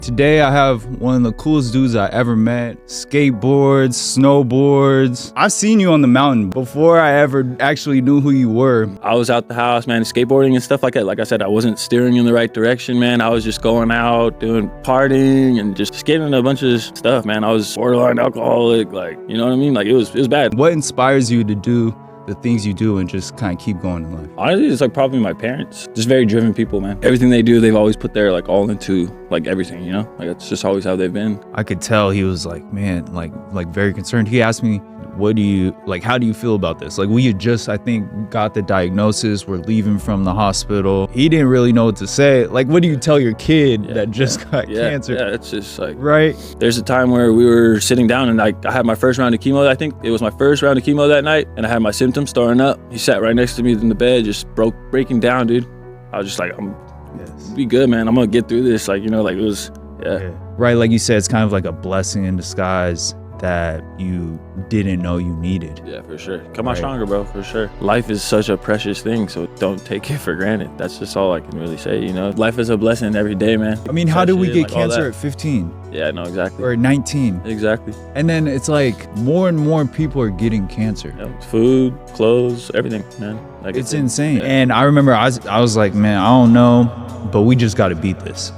Today I have one of the coolest dudes I ever met. Skateboards, snowboards. I've seen you on the mountain before I ever actually knew who you were. I was out the house, man, skateboarding and stuff like that. Like I said, I wasn't steering in the right direction, man. I was just going out, doing partying and just skating a bunch of stuff, man. I was borderline alcoholic, like, you know what I mean? Like, it was bad. What inspires you to do the things you do and just kind of keep going in life? Honestly, it's like probably my parents. Just very driven people, man. Everything they do, they've always put their like all into like everything, you know? Like it's just always how they've been. I could tell he was like, man, like very concerned. He asked me, how do you feel about this? Like we had just, I think, got the diagnosis. We're leaving from the hospital. He didn't really know what to say. Like, what do you tell your kid that just got cancer? Yeah, it's just like, right. There's a time where we were sitting down and I had my first round of chemo. I think it was my first round of chemo that night, and I had my symptoms starting up. He sat right next to me in the bed, just breaking down, dude. I was just like, be good, man. I'm gonna get through this. Like, you know, like it was, yeah. Right, like you said, it's kind of like a blessing in disguise that you didn't know you needed. Yeah, for sure. Come out stronger, bro, for sure. Life is such a precious thing, so don't take it for granted. That's just all I can really say, you know? Life is a blessing every day, man. I mean, how did we get cancer at 15? Yeah, no, exactly. Or at 19? Exactly. And then it's like more and more people are getting cancer. Yeah, food, clothes, everything, man. Like it's insane. Yeah. And I remember I was like, man, I don't know, but we just got to beat this.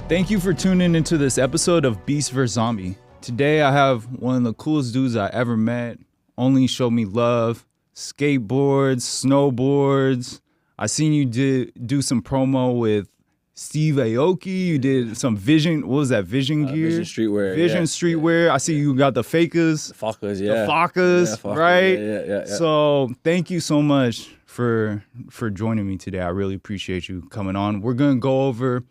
Thank you for tuning into this episode of Beast vs. Zombie. Today I have one of the coolest dudes I ever met. Only showed me love. Skateboards, snowboards. I seen you do some promo with Steve Aoki. You did some Vision, what was that, Vision gear? Vision Streetwear. Vision Streetwear. I see you got the Fakers. The Fakas, yeah. The Fakas, right? Yeah. So thank you so much for joining me today. I really appreciate you coming on. We're going to go over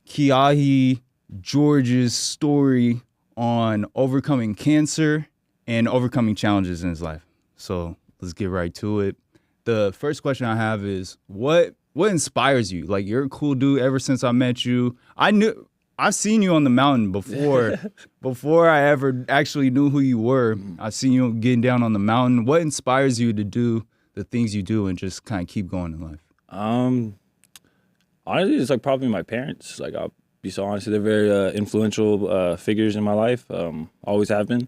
Keahi George's story on overcoming cancer and overcoming challenges in his life. So let's get right to it. The first question I have is, what inspires you? Like, you're a cool dude ever since I met you. I've seen you on the mountain before I ever actually knew who you were. I've seen you getting down on the mountain. What inspires you to do the things you do and just kind of keep going in life? Honestly, it's like probably my parents. Like, I'll be so honest, they're very influential figures in my life. Always have been.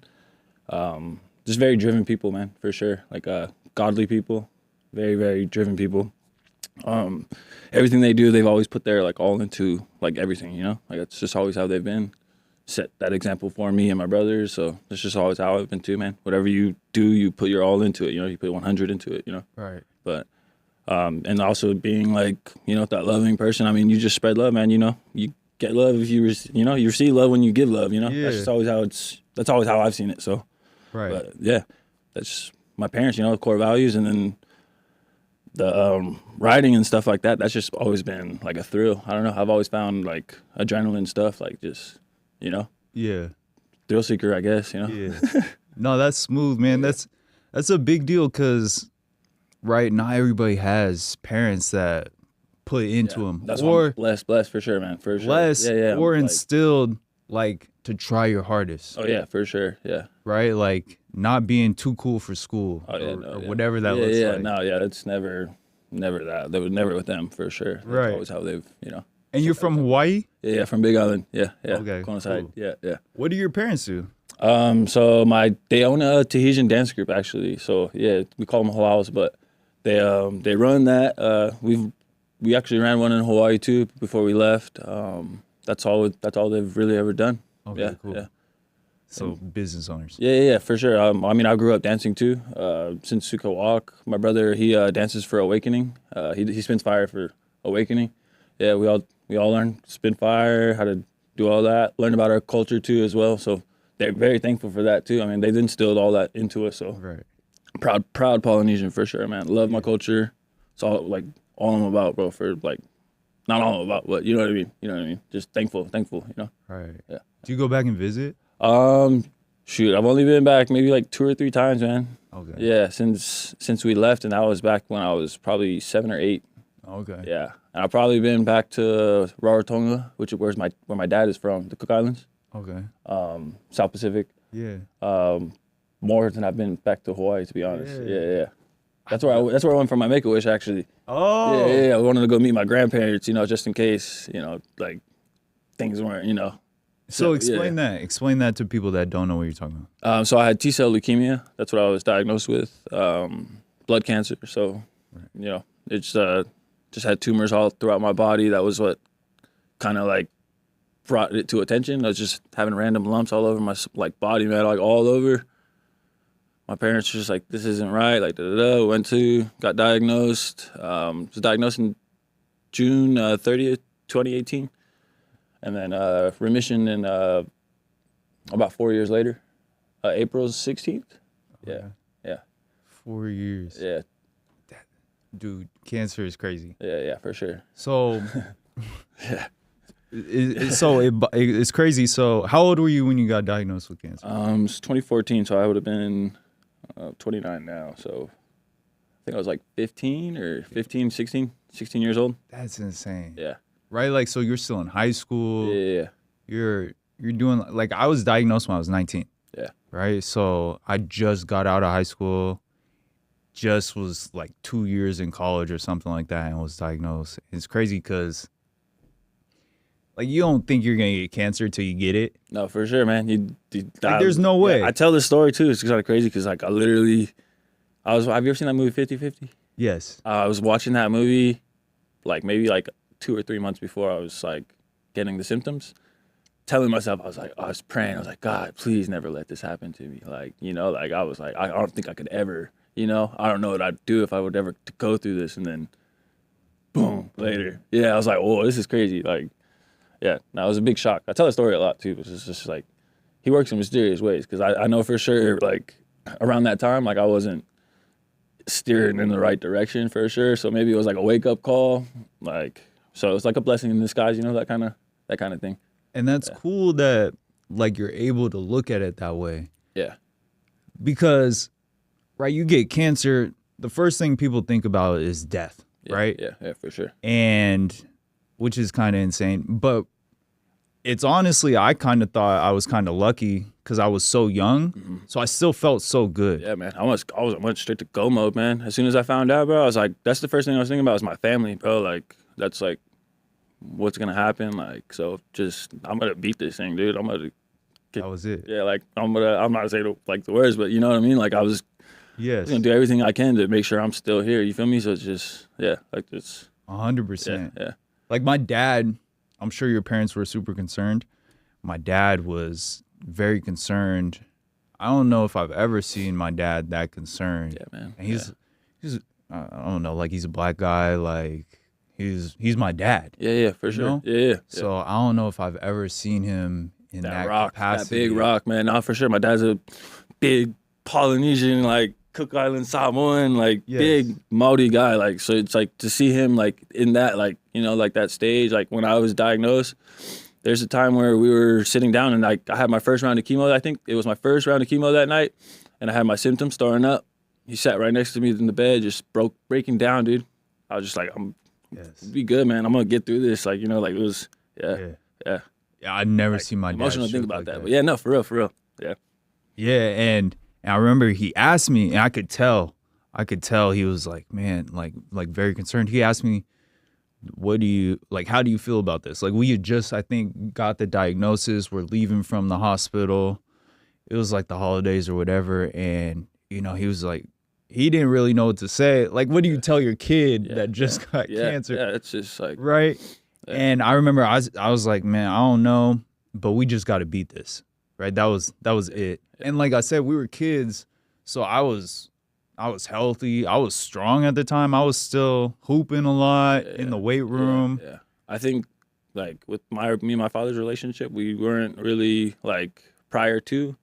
Just very driven people, man, for sure. Like godly people, very, very driven people. Everything they do, they've always put their like all into like everything, you know? Like it's just always how they've been. Set that example for me and my brothers. So it's just always how I've been too, man. Whatever you do, you put your all into it, you know? You put 100 into it, you know? Right. But and also being like, you know, that loving person. I mean, you just spread love, man. You know, you get love if you receive love when you give love. You know, that's just always that's always how I've seen it. So, right. But yeah, that's my parents. You know, the core values, and then the riding and stuff like that. That's just always been like a thrill. I don't know. I've always found like adrenaline stuff, like just, you know, thrill seeker, I guess. You know. Yeah. No, that's smooth, man. That's a big deal because. Right, not everybody has parents that put into them. That's or blessed for sure, man. For sure. Blessed, or instilled like to try your hardest. Oh yeah, for sure. Yeah. Right, like not being too cool for school or whatever that looks like. It's never that. They were never with them for sure. That's right. Always how they've, you know. And you're from Hawaii? Yeah, from Big Island. Yeah. Okay. Kona side. Cool. Yeah. What do your parents do? So they own a Tahitian dance group actually. So yeah, we call them Hawaiians, but they run that. We actually ran one in Hawaii too before we left. That's all they've really ever done. Okay, cool. Yeah. So business owners. Yeah, for sure. I mean, I grew up dancing too. Since we could walk. My brother, he dances for Awakening. He spins fire for Awakening. Yeah, we all learned spin fire, how to do all that. Learn about our culture too as well. So they're very thankful for that too. I mean, they've instilled all that into us. So right. Proud Polynesian for sure, man. Love my culture. It's all like all I'm about, bro. For like, not all I'm about, but you know what I mean. You know what I mean. Just thankful. You know. Right. Yeah. Do you go back and visit? Shoot, I've only been back maybe like 2 or 3 times, man. Okay. Yeah, since we left, and that was back when I was probably 7 or 8. Okay. Yeah, and I've probably been back to Rarotonga, which is where my dad is from, the Cook Islands. Okay. South Pacific. Yeah. More than I've been back to Hawaii, to be honest. Yeah. That's where I went for my Make-A-Wish, actually. Oh. Yeah. I wanted to go meet my grandparents, just in case, like things weren't, So explain that. Explain that to people that don't know what you're talking about. So I had T-cell leukemia. That's what I was diagnosed with. Blood cancer. So, it's just had tumors all throughout my body. That was what kind of like brought it to attention. I was just having random lumps all over my body, man, like all over. My parents were just like, this isn't right, like da-da-da. Got diagnosed. Was diagnosed in June 30th, 2018. And then remission in about 4 years later, April 16th. Yeah. 4 years. Yeah. Dude, cancer is crazy. Yeah, for sure. So, it's crazy. So, how old were you when you got diagnosed with cancer? It's 2014, so I would have been 29 now. So, I think I was like 15 or 16 years old. That's insane. Yeah. Right? Like, so you're still in high school. Yeah. You're doing, like, I was diagnosed when I was 19. Yeah. Right? So, I just got out of high school. Just was like 2 years in college or something like that and was diagnosed. It's crazy because like you don't think you're gonna get cancer till you get it. No, for sure, man. Like, there's no way. Yeah, I tell this story too. It's kind of crazy because like have you ever seen that movie 50-50? Yes. I was watching that movie like maybe like 2 or 3 months before I was like getting the symptoms. Telling myself, I was praying. I was like, God, please never let this happen to me. Like, like I was like, I don't think I could ever. I don't know what I'd do if I would ever go through this. And then, boom, later. Yeah, I was like, whoa, this is crazy. Like, yeah, that was a big shock. I tell the story a lot, too. It's just like, he works in mysterious ways. Because I know for sure, like, around that time, like, I wasn't steering in the right direction for sure. So maybe it was like a wake-up call. Like, so it's like a blessing in disguise, that kind of thing. And that's cool that, like, you're able to look at it that way. Yeah. Because... right, you get cancer, the first thing people think about is death, right? Yeah, for sure. And which is kind of insane. But it's honestly, I kind of thought I was kind of lucky because I was so young. Mm-hmm. So I still felt so good. Yeah, man. I went straight to go mode, man. As soon as I found out, bro, I was like, that's the first thing I was thinking about was my family, bro. Like, that's like what's going to happen. Like, so I'm going to beat this thing, dude. That was it. Yeah, like, I'm not saying like the words, but you know what I mean? Like, I was gonna do everything I can to make sure I'm still here. You feel me? So it's just, like it's 100%. Yeah. Like my dad, I'm sure your parents were super concerned. My dad was very concerned. I don't know if I've ever seen my dad that concerned. Yeah, man. And he's I don't know, like he's a black guy, like he's my dad. Yeah, for sure. Yeah. So I don't know if I've ever seen him in that capacity. That big rock, man. No, for sure. My dad's a big Polynesian, like Cook Island Samoan, like big Maori guy. Like, so it's like to see him like in that, like, like that stage, like when I was diagnosed, there's a time where we were sitting down and like I had my first round of chemo. I think it was my first round of chemo that night. And I had my symptoms starting up. He sat right next to me in the bed, just breaking down, dude. I was just like, be good, man. I'm going to get through this. Like, like it was, yeah. Yeah, I'd never seen my dad emotional to think about that. But yeah, no, for real. Yeah. Yeah, and I remember he asked me, and I could tell he was like, man, like very concerned. He asked me, how do you feel about this? Like we had just, I think, got the diagnosis. We're leaving from the hospital. It was like the holidays or whatever. And, he was like, he didn't really know what to say. Like, what do you tell your kid that just got cancer? Yeah, it's just like. Right? Yeah. And I remember I was like, man, I don't know, but we just got to beat this. Right? That was it. Yeah. And like I said, we were kids, so I was healthy. I was strong at the time. I was still hooping a lot in the weight room. Yeah. I think like with me and my father's relationship, we weren't really like prior to.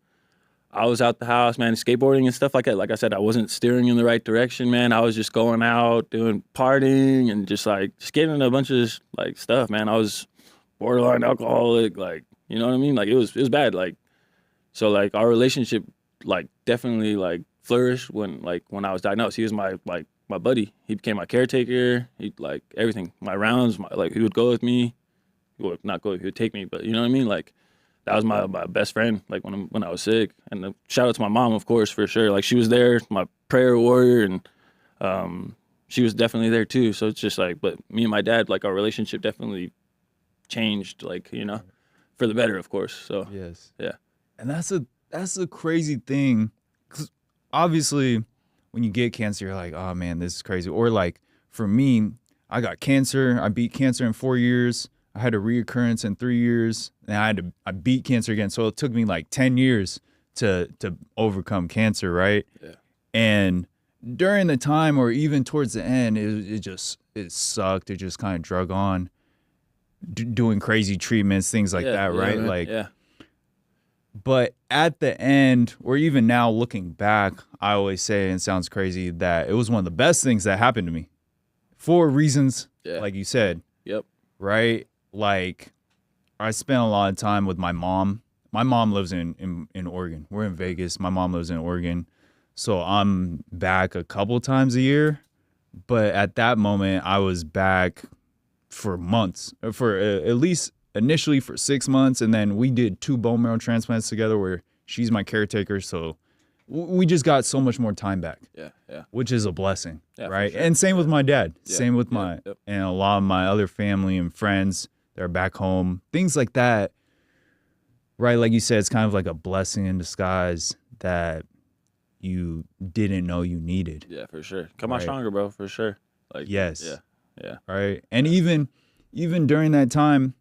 I was out the house, man, skateboarding and stuff like that. Like I said, I wasn't steering in the right direction, man. I was just going out, doing partying and just getting a bunch of like stuff, man. I was borderline alcoholic, like, you know what I mean? Like it was bad. Like, so like our relationship like definitely like flourished when I was diagnosed. He was my buddy. He became my caretaker. He like everything. My rounds, he would go with me. He would take me, but you know what I mean? Like that was my best friend, like when I was sick. And shout out to my mom, of course, for sure. Like she was there, my prayer warrior, and she was definitely there too. So it's just like, but me and my dad, like our relationship definitely changed, like, you know, for the better, of course. So Yes. yeah. And that's a crazy thing, because obviously when you get cancer, you're like, oh man, this is crazy. Or like for me, I got cancer. I beat cancer in 4 years. I had a reoccurrence in 3 years, and I beat cancer again. So it took me like 10 years to overcome cancer, right? Yeah. And during the time, or even towards the end, it sucked. It just kind of drug on, doing crazy treatments, things like that, right? Man. Like, yeah. but at the end, or even now looking back, I always say, and it sounds crazy, that it was one of the best things that happened to me for reasons, like you said. Yep. Right? Like, I spent a lot of time with my mom. My mom lives in Oregon. We're in Vegas. My mom lives in Oregon. So I'm back a couple times a year. But at that moment, I was back for months, for at least initially for 6 months. And then we did 2 bone marrow transplants together where she's my caretaker. So we just got so much more time back. Yeah. Which is a blessing, right? Sure. And same with my dad. Yeah. Same with and a lot of my other family and friends that are back home. Things like that, right? Like you said, it's kind of like a blessing in disguise that you didn't know you needed. Yeah, for sure. Come out stronger, bro, for sure. Like, yes. Yeah. Right. And even during that time,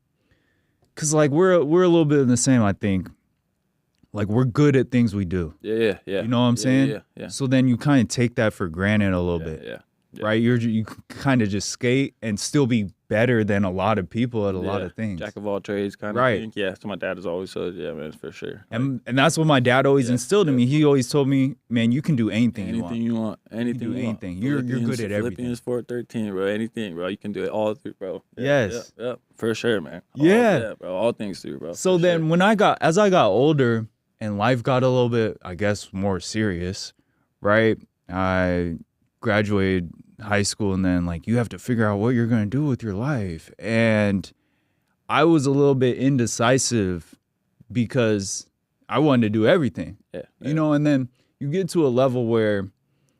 because like we're a little bit in the same, I think. Like, we're good at things we do. Yeah. You know what I'm saying? Yeah. So then you kind of take that for granted a little bit. Yeah. Right? You kind of just skate and still be better than a lot of people at a lot of things. Jack of all trades kind of thing. Yeah, so my dad has always said, yeah, man, for sure. And that's what my dad always instilled in me. He always told me, man, you can do anything you want. Anything you want. Anything you want. You're good at everything. Philippians 4:13, bro. Anything, bro. You can do it all through, bro. Yes. Yeah, for sure, man. Bro. All things through, bro. So then as I got older and life got a little bit, I guess, more serious, right? I graduated high school, and then like you have to figure out what you're going to do with your life. And I was a little bit indecisive because I wanted to do everything. You know, and then you get to a level where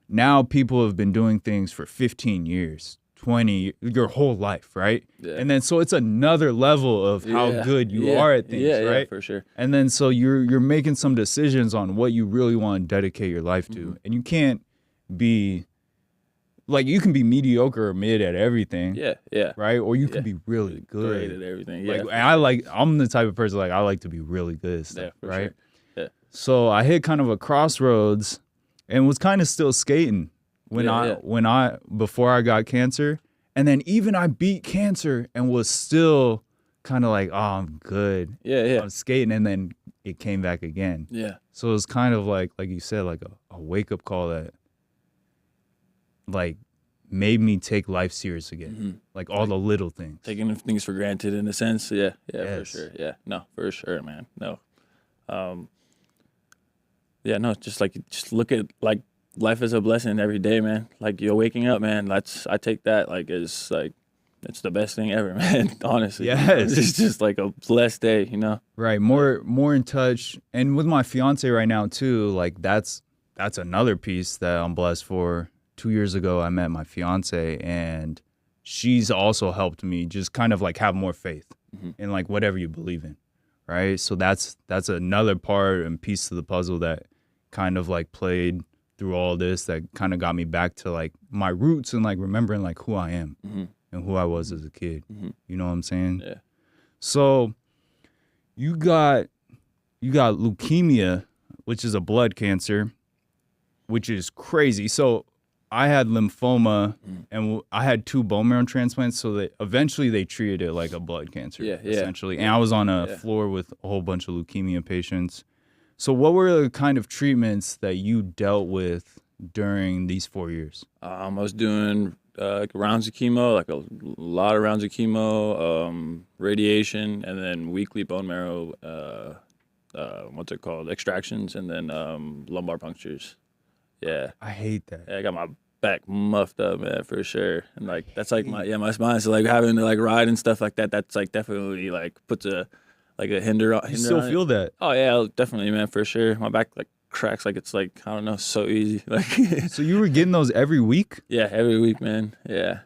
now people have been doing things for 15 years, 20, your whole life, right? And then so it's another level of how good you are at things, right? Yeah, for sure. And then so you're making some decisions on what you really want to dedicate your life to. And you can't be like, you can be mediocre or mid at everything. Yeah. Right? Or you can be really good. Great at everything. Like, and I'm the type of person, like, I like to be really good at stuff, right? Sure. Yeah. So I hit kind of a crossroads and was kind of still skating before I got cancer. And then even I beat cancer and was still kind of like, oh, I'm good. Yeah. I'm skating, and then it came back again. Yeah. So it was kind of like you said, like a wake-up call that like made me take life serious again. Like all the little things. Taking things for granted in a sense. Yeah, Yes. for sure. Yeah, no, for sure, man. No. Just look at like life as a blessing every day, man. Like, you're waking up, man. I take that like as like it's the best thing ever, man. Honestly. Yes. It's just like a blessed day, you know. Right. More in touch. And with my fiance right now too, like that's another piece that I'm blessed for. 2 years ago, I met my fiance, and she's also helped me just kind of like have more faith in like whatever you believe in, right? So that's another part and piece of the puzzle that kind of like played through all this, that kind of got me back to like my roots and like remembering like who I am and who I was as a kid. You know what I'm saying? Yeah. So you got leukemia, which is a blood cancer, which is crazy. So I had lymphoma, and I had 2 bone marrow transplants, so that eventually they treated it like a blood cancer, essentially. And I was on a floor with a whole bunch of leukemia patients. So what were the kind of treatments that you dealt with during these 4 years? I was doing like rounds of chemo, like a lot of rounds of chemo, radiation, and then weekly bone marrow, extractions, and then lumbar punctures. Yeah. I hate that. Yeah, I got my back muffed up, man, for sure. And like that's like my spine. So like having to like ride and stuff like that, that's like definitely like puts a hinder on. You still feel that? Oh yeah, definitely, man, for sure. My back like cracks like it's like, I don't know, so easy. Like, So you were getting those every week yeah, every week, man. Yeah.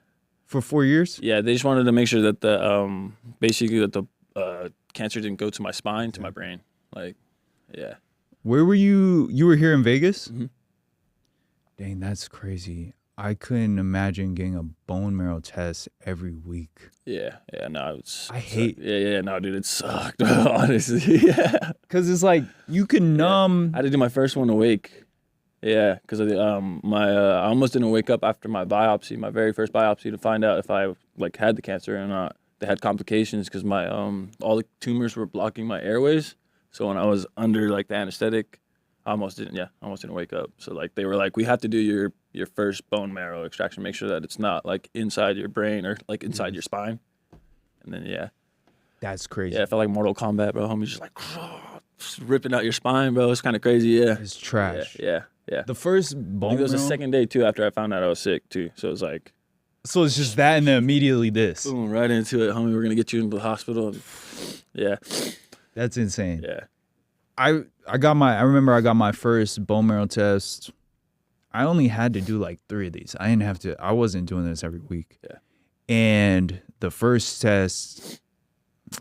for 4 years? Yeah, they just wanted to make sure that basically that the cancer didn't go to my spine, to my brain. Like, yeah. Where were you? You were here in Vegas? Mm-hmm. Dang, that's crazy. I couldn't imagine getting a bone marrow test every week. Yeah, no, it's. I hate. No, dude, it sucked. Honestly, yeah. Because it's like you can numb. I had to do my first one awake. Yeah, because of the I almost didn't wake up after my biopsy, my very first biopsy, to find out if I like had the cancer or not. They had complications because my all the tumors were blocking my airways. So when I was under like the anesthetic, I almost didn't wake up. So like they were like, we have to do your first bone marrow extraction, make sure that it's not like inside your brain or like inside your spine. And then That's crazy. yeah, it felt like Mortal Kombat, bro. Homie's just like just ripping out your spine, bro. It's kind of crazy. Yeah, It's trash. yeah. The first I bone think it was the marrow. second day too after I found out I was sick too. So it was like, So it's just that and then immediately this. boom, right into it, homie. We're gonna get you into the hospital. Yeah, That's insane. yeah. I remember I got my first bone marrow test. I only had to do like 3 of these. I wasn't doing this every week. Yeah. And the first test,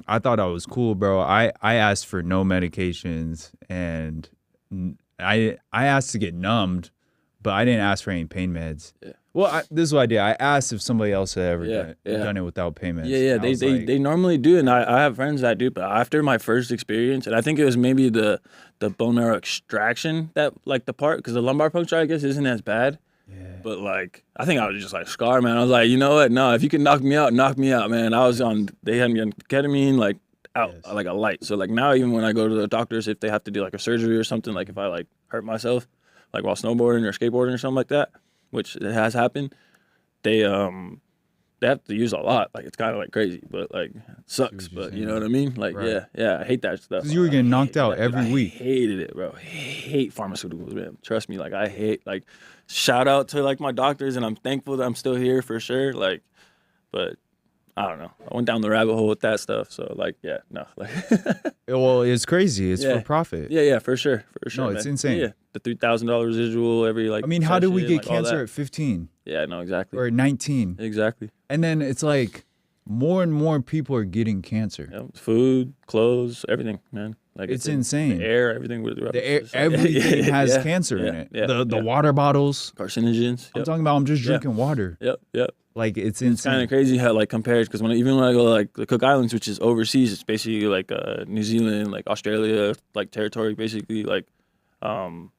I thought I was cool, bro. I asked for no medications and I asked to get numbed, but I didn't ask for any pain meds. Yeah. Well, this is what I did. I asked if somebody else had ever Yeah, done it without pain meds. Yeah, And I was they normally do, and I have friends that do. But after my first experience, and I think it was maybe the bone marrow extraction that like the part, because the lumbar puncture I guess isn't as bad. Yeah. But like I think I was just like scarred, man. I was like, you know what? No, if you can knock me out, man. They had me on ketamine like out like a light. So like now even when I go to the doctors, if they have to do like a surgery or something, like if I like hurt myself, like while snowboarding or skateboarding or something like that, which it has happened, they have to use a lot. Like it's kind of like crazy, but like it sucks. But you know what I mean? Like Right. yeah, I hate that stuff. 'Cause you were getting knocked out every week. I hated it, bro. Hate pharmaceuticals, man. Trust me. Like I hate. Like shout out to like my doctors, and I'm thankful that I'm still here for sure. Like, but I don't know. I went down the rabbit hole with that stuff. So like, yeah, no. Like, Well, it's crazy. It's Yeah. for profit. yeah, for sure, No, it's man. insane. Yeah, the $3,000 residual every like. I mean, how did we session, get like, all cancer that. at 15 Yeah, no, exactly. or at 19? Exactly. And then it's like more and more people are getting cancer. Yep. Food, clothes, everything, man. Like It's insane. The air, everything. The air, everything has cancer in it. Yeah, The water bottles. carcinogens. I'm Yep. talking about. I'm just drinking water. Yep. Like it's It's kind insane. of crazy how like compared because even when I go like the Cook Islands, which is overseas, it's basically like New Zealand, like Australia, like territory, basically like I'm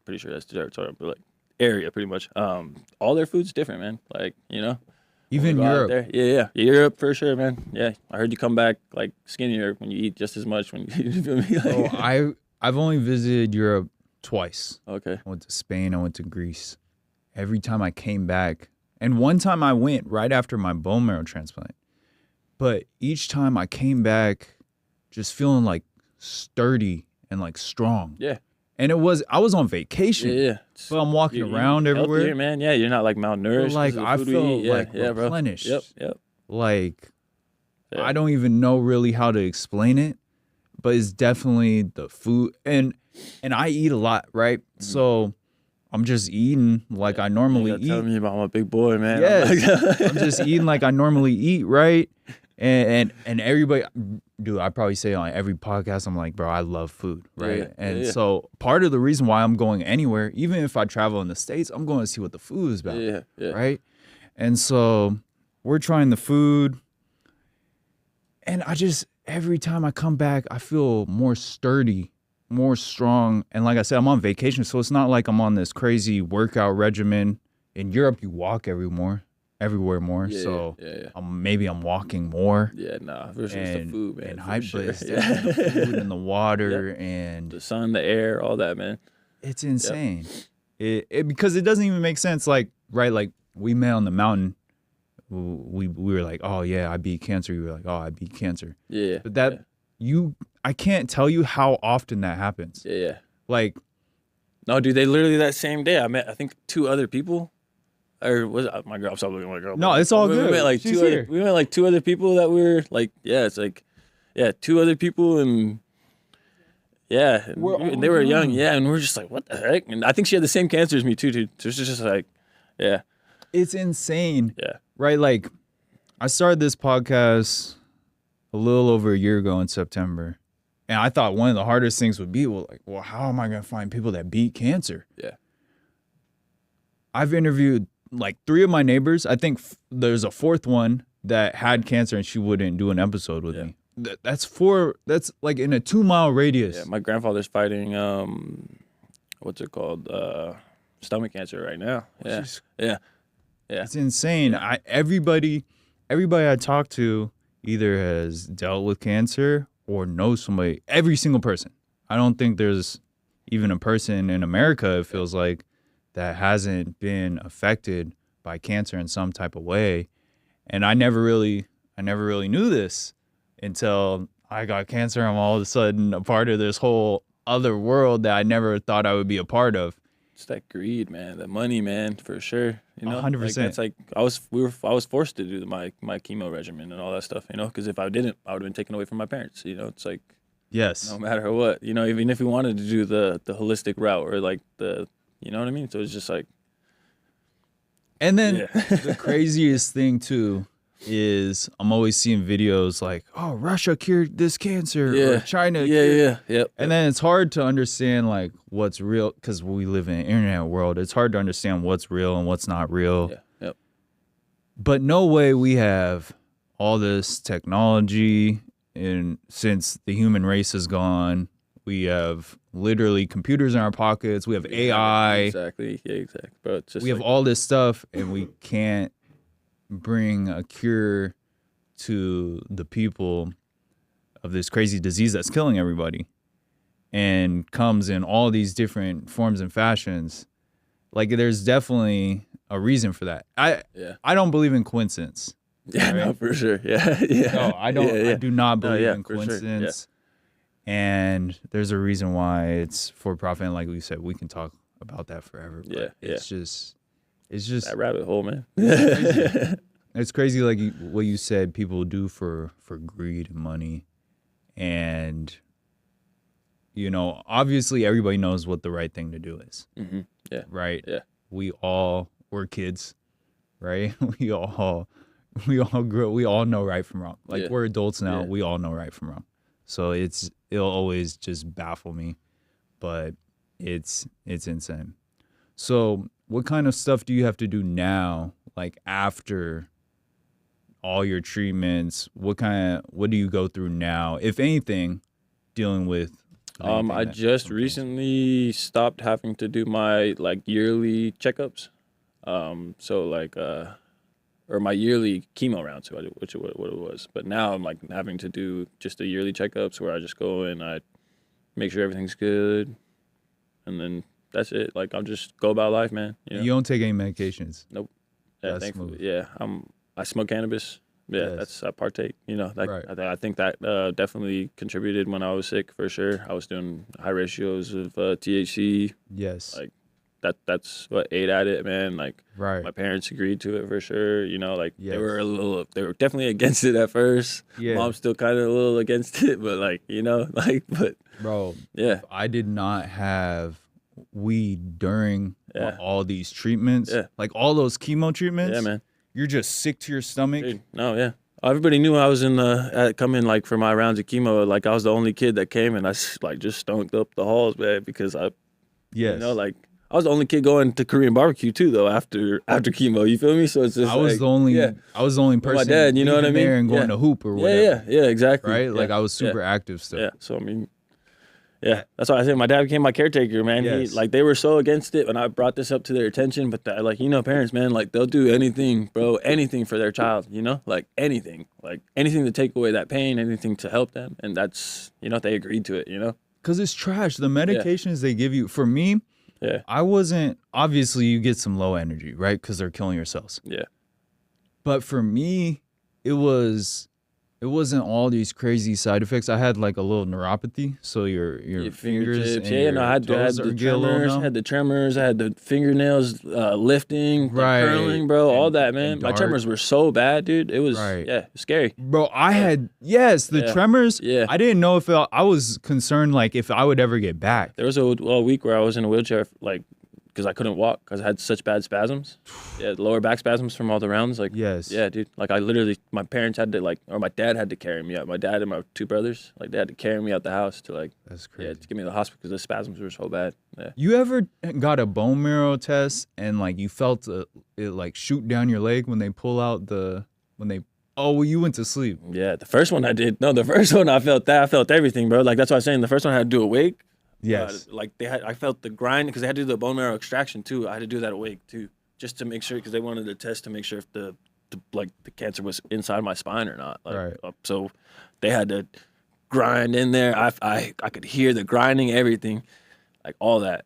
pretty sure that's territory, but like area pretty much. All their food's different, man. Like Even when we go out Europe. there. Yeah, Europe for sure, man. Yeah, I heard you come back like skinnier when you eat just as much. When you feel me? Like, Oh, I've only visited Europe twice. okay. I went to Spain. I went to Greece. Every time I came back, and one time I went right after my bone marrow transplant. But each time I came back, just feeling like sturdy and like strong. Yeah. And I was on vacation. Yeah. But I'm walking You're around everywhere. healthier, man. Yeah, you're not like malnourished. Like, 'cause of the I food we felt eat. like bro. replenished. Yep. Like, Yeah. I don't even know really how to explain it, but it's definitely the food. And I eat a lot, right? So I'm just eating like I normally You telling eat. me about my big boy, man. Yes. I'm just eating like I normally eat, right? And everybody, dude, I probably say on every podcast, I'm like, bro, I love food, right? Yeah, and yeah. so part of the reason why I'm going anywhere, even if I travel in the States, I'm going to see what the food is about, Yeah. right? And so we're trying the food. And every time I come back, I feel more sturdy, more strong. And like I said, I'm on vacation, so it's not like I'm on this crazy workout regimen. In Europe, you walk everywhere more. Yeah, so yeah. Maybe I'm walking more. Yeah, nah. For sure, it's the food, man. And for hype, sure. but it's definitely the food and the water, the and sun, the air, all that, man. it's insane. Because it doesn't even make sense. Like, right, like we met on the mountain. We were like, oh yeah, I beat cancer. You were like, oh, I beat cancer. Yeah. But I can't tell you how often that happens. Yeah. Like, No, dude, they literally that same day I met I think 2 other people. Or was it my girl? I'm sorry, looking at my girl. no, it's all we good. Met like She's 2 here. other, we met like 2 other people that were like, yeah, it's like, yeah, 2 other people, and Yeah, We're all and they were young. young. Yeah, and we're just like, what the heck? And I think she had the same cancer as me too, dude. So it's just like, yeah, It's insane. yeah, Right? Like, I started this podcast a little over a year ago in September. And I thought one of the hardest things would be, well, how am I going to find people that beat cancer? yeah, I've interviewed like 3 of my neighbors. I think there's a 4th one that had cancer and she wouldn't do an episode with me. That's 4. That's like in a 2-mile radius. yeah. My grandfather's fighting, what's it called? Stomach cancer right now. Yeah, yeah, yeah. It's insane. Everybody I talk to either has dealt with cancer or knows somebody. Every single person. I don't think there's even a person in America, it feels like, that hasn't been affected by cancer in some type of way. And I never really knew this until I got cancer. I'm all of a sudden a part of this whole other world that I never thought I would be a part of. It's that greed, man. The money, man, for sure. You know, 100%. Like, that's like I was forced to do my chemo regimen and all that stuff. You know, because if I didn't, I would have been taken away from my parents. You know, it's like Yes. no matter what. You know, even if we wanted to do the holistic route or like you know what I mean. So it's just like. And then the craziest thing too is I'm always seeing videos like, oh, Russia cured this cancer or China. Yeah. And then it's hard to understand like what's real because we live in an internet world. It's hard to understand what's real and what's not real. Yeah. Yep. But no way we have all this technology and since the human race is gone, we have literally computers in our pockets. We have AI. Exactly. Yeah, exactly. Bro, it's just We have all this stuff and we can't bring a cure to the people of this crazy disease that's killing everybody and comes in all these different forms and fashions. Like there's definitely a reason for that. I don't believe in coincidence. Yeah, right? No, for sure. Yeah. No, I don't. I do not believe in for sure. coincidence. And there's a reason why it's for profit. And like we said, we can talk about that forever. But it's just that rabbit hole, man. It's crazy. Like what you said, people do for greed and money. And, you know, obviously everybody knows what the right thing to do is. Mm-hmm. Yeah. Right. Yeah. We're kids, right? We all grew. We all know right from wrong. Like we're adults now. We all know right from wrong. So it'll always just baffle me, but it's insane. So what kind of stuff do you have to do now, like after all your treatments? What do you go through now, if anything, dealing with? I just recently stopped having to do my like yearly checkups. So like or my yearly chemo rounds, which is what it was. But now I'm like having to do just the yearly checkups where I just go and I make sure everything's good, and then that's it. Like I'll just go about life, man. You know? You don't take any medications? Nope. Yeah, that's thankfully. smooth. Yeah, I smoke cannabis. Yeah, I partake. You know, like I think that definitely contributed when I was sick for sure. I was doing high ratios of THC. Yes. Like that's what ate at it, man. Like my parents agreed to it for sure. You know, like they were definitely against it at first. Yeah. Mom's still kind of a little against it, but like, you know, like, but bro, if I did not have weed during all these treatments, like all those chemo treatments. Yeah, man. You're just sick to your stomach. Dude, no, yeah. Everybody knew I was coming like for my rounds of chemo. Like I was the only kid that came, and I like just stunk up the halls, man, because you know, like I was the only kid going to Korean barbecue too, though. After chemo, you feel me? So it's just I was the only person. My dad, you know what I mean? There and going to hoop or whatever. Yeah, exactly. Right, like I was super active still. Yeah, so I mean. Yeah, that's why I said my dad became my caretaker, man. Yes. They were so against it when I brought this up to their attention, but like, you know, parents, man, like they'll do anything, bro, anything for their child, you know, like anything to take away that pain, anything to help them. And that's, you know, they agreed to it, you know, because it's trash. The medications they give you, for me, I wasn't, obviously you get some low energy, right? Because they're killing your cells. Yeah. But for me, it was it wasn't all these crazy side effects. I had like a little neuropathy, so your fingers and no, I had the tremors, I had the tremors, I had the fingernails lifting, right, like curling, bro, all that, man. My tremors were so bad, dude. It was scary. Bro, I had the tremors. Yeah. I didn't know if I was concerned like if I would ever get back. There was a week where I was in a wheelchair, like, because I couldn't walk because I had such bad spasms. Yeah, lower back spasms from all the rounds. Like, yeah, dude. Like, I literally, my parents had to, like, or my dad had to carry me out. My dad and my 2 brothers, like, they had to carry me out the house to, like, that's crazy. Yeah, to get me to the hospital because the spasms were so bad. Yeah. You ever got a bone marrow test and, like, you felt it, like, shoot down your leg when they pull out you went to sleep. Yeah, the first one I did. No, the first one I felt that. I felt everything, bro. Like, that's what I was saying. The first one I had to do awake. Yes. Like I felt the grind because they had to do the bone marrow extraction too. I had to do that awake too, just to make sure because they wanted to test to make sure if the cancer was inside my spine or not. Like, right. So they had to grind in there. I could hear the grinding, everything, like all that.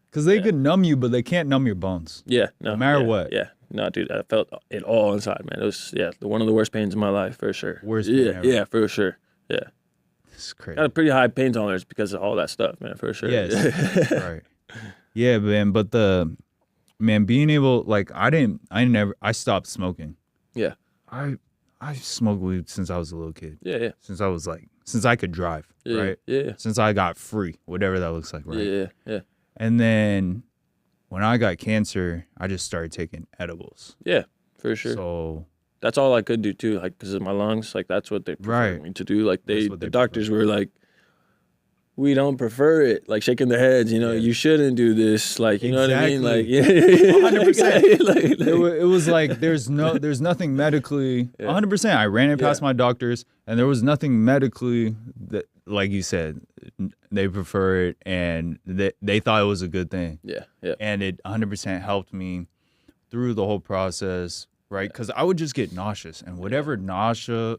Because they could numb you, but they can't numb your bones. Yeah. No matter what. Yeah. No, dude, I felt it all inside, man. It was one of the worst pains in my life for sure. Worst pain ever. Yeah, for sure. Yeah. It's crazy. Got a pretty high pain tolerance because of all that stuff, man, for sure. Yes. Right. Yeah, man. But being able, like, I stopped smoking. Yeah. I smoked weed since I was a little kid. Yeah. Since I could drive, right? Yeah. Since I got free, whatever that looks like, right? Yeah. And then when I got cancer, I just started taking edibles. Yeah, for sure. So that's all I could do too, like because of my lungs. Like that's what they prefer me to do. Like the doctors were like, we don't prefer it. Like shaking their heads, you shouldn't do this. Like you know what I mean? Like 100%. It was like there's nothing medically. 100%. I ran it past my doctors, and there was nothing medically that, like you said, they prefer it, and they thought it was a good thing. Yeah. And it 100% helped me through the whole process. Right, because I would just get nauseous, and whatever nausea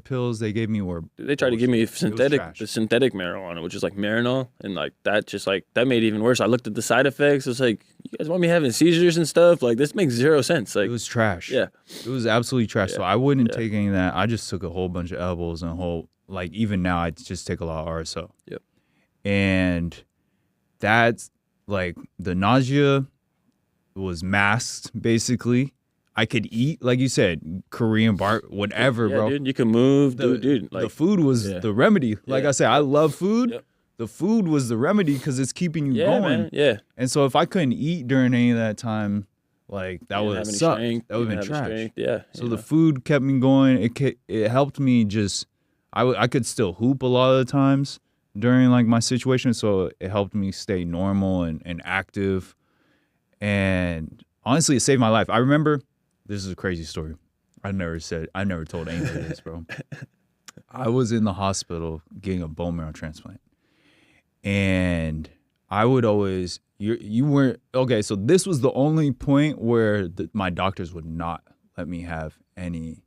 pills they gave me were. They tried to give me the synthetic marijuana, which is like Marinol, and like that just like that made it even worse. I looked at the side effects. It's like, you guys want me having seizures and stuff? Like this makes zero sense. Like it was trash. Yeah, it was absolutely trash. So I wouldn't take any of that. I just took a whole bunch of edibles and even now I just take a lot of RSO. Yep. And that's like the nausea was masked basically. I could eat, like you said, Korean bar, whatever, bro. Dude, you can move, dude. Like, the food was the remedy. Like I said, I love food. Yep. The food was the remedy because it's keeping you going. Man. Yeah. And so if I couldn't eat during any of that time, like that would have sucked. That would have been trash. Yeah. So the food kept me going. It helped me just. I could still hoop a lot of the times during like my situation, so it helped me stay normal and active. And honestly, it saved my life. I remember. This is a crazy story. I never told anybody this, bro. I was in the hospital getting a bone marrow transplant. And I would always, you weren't, okay, so this was the only point where my doctors would not let me have any,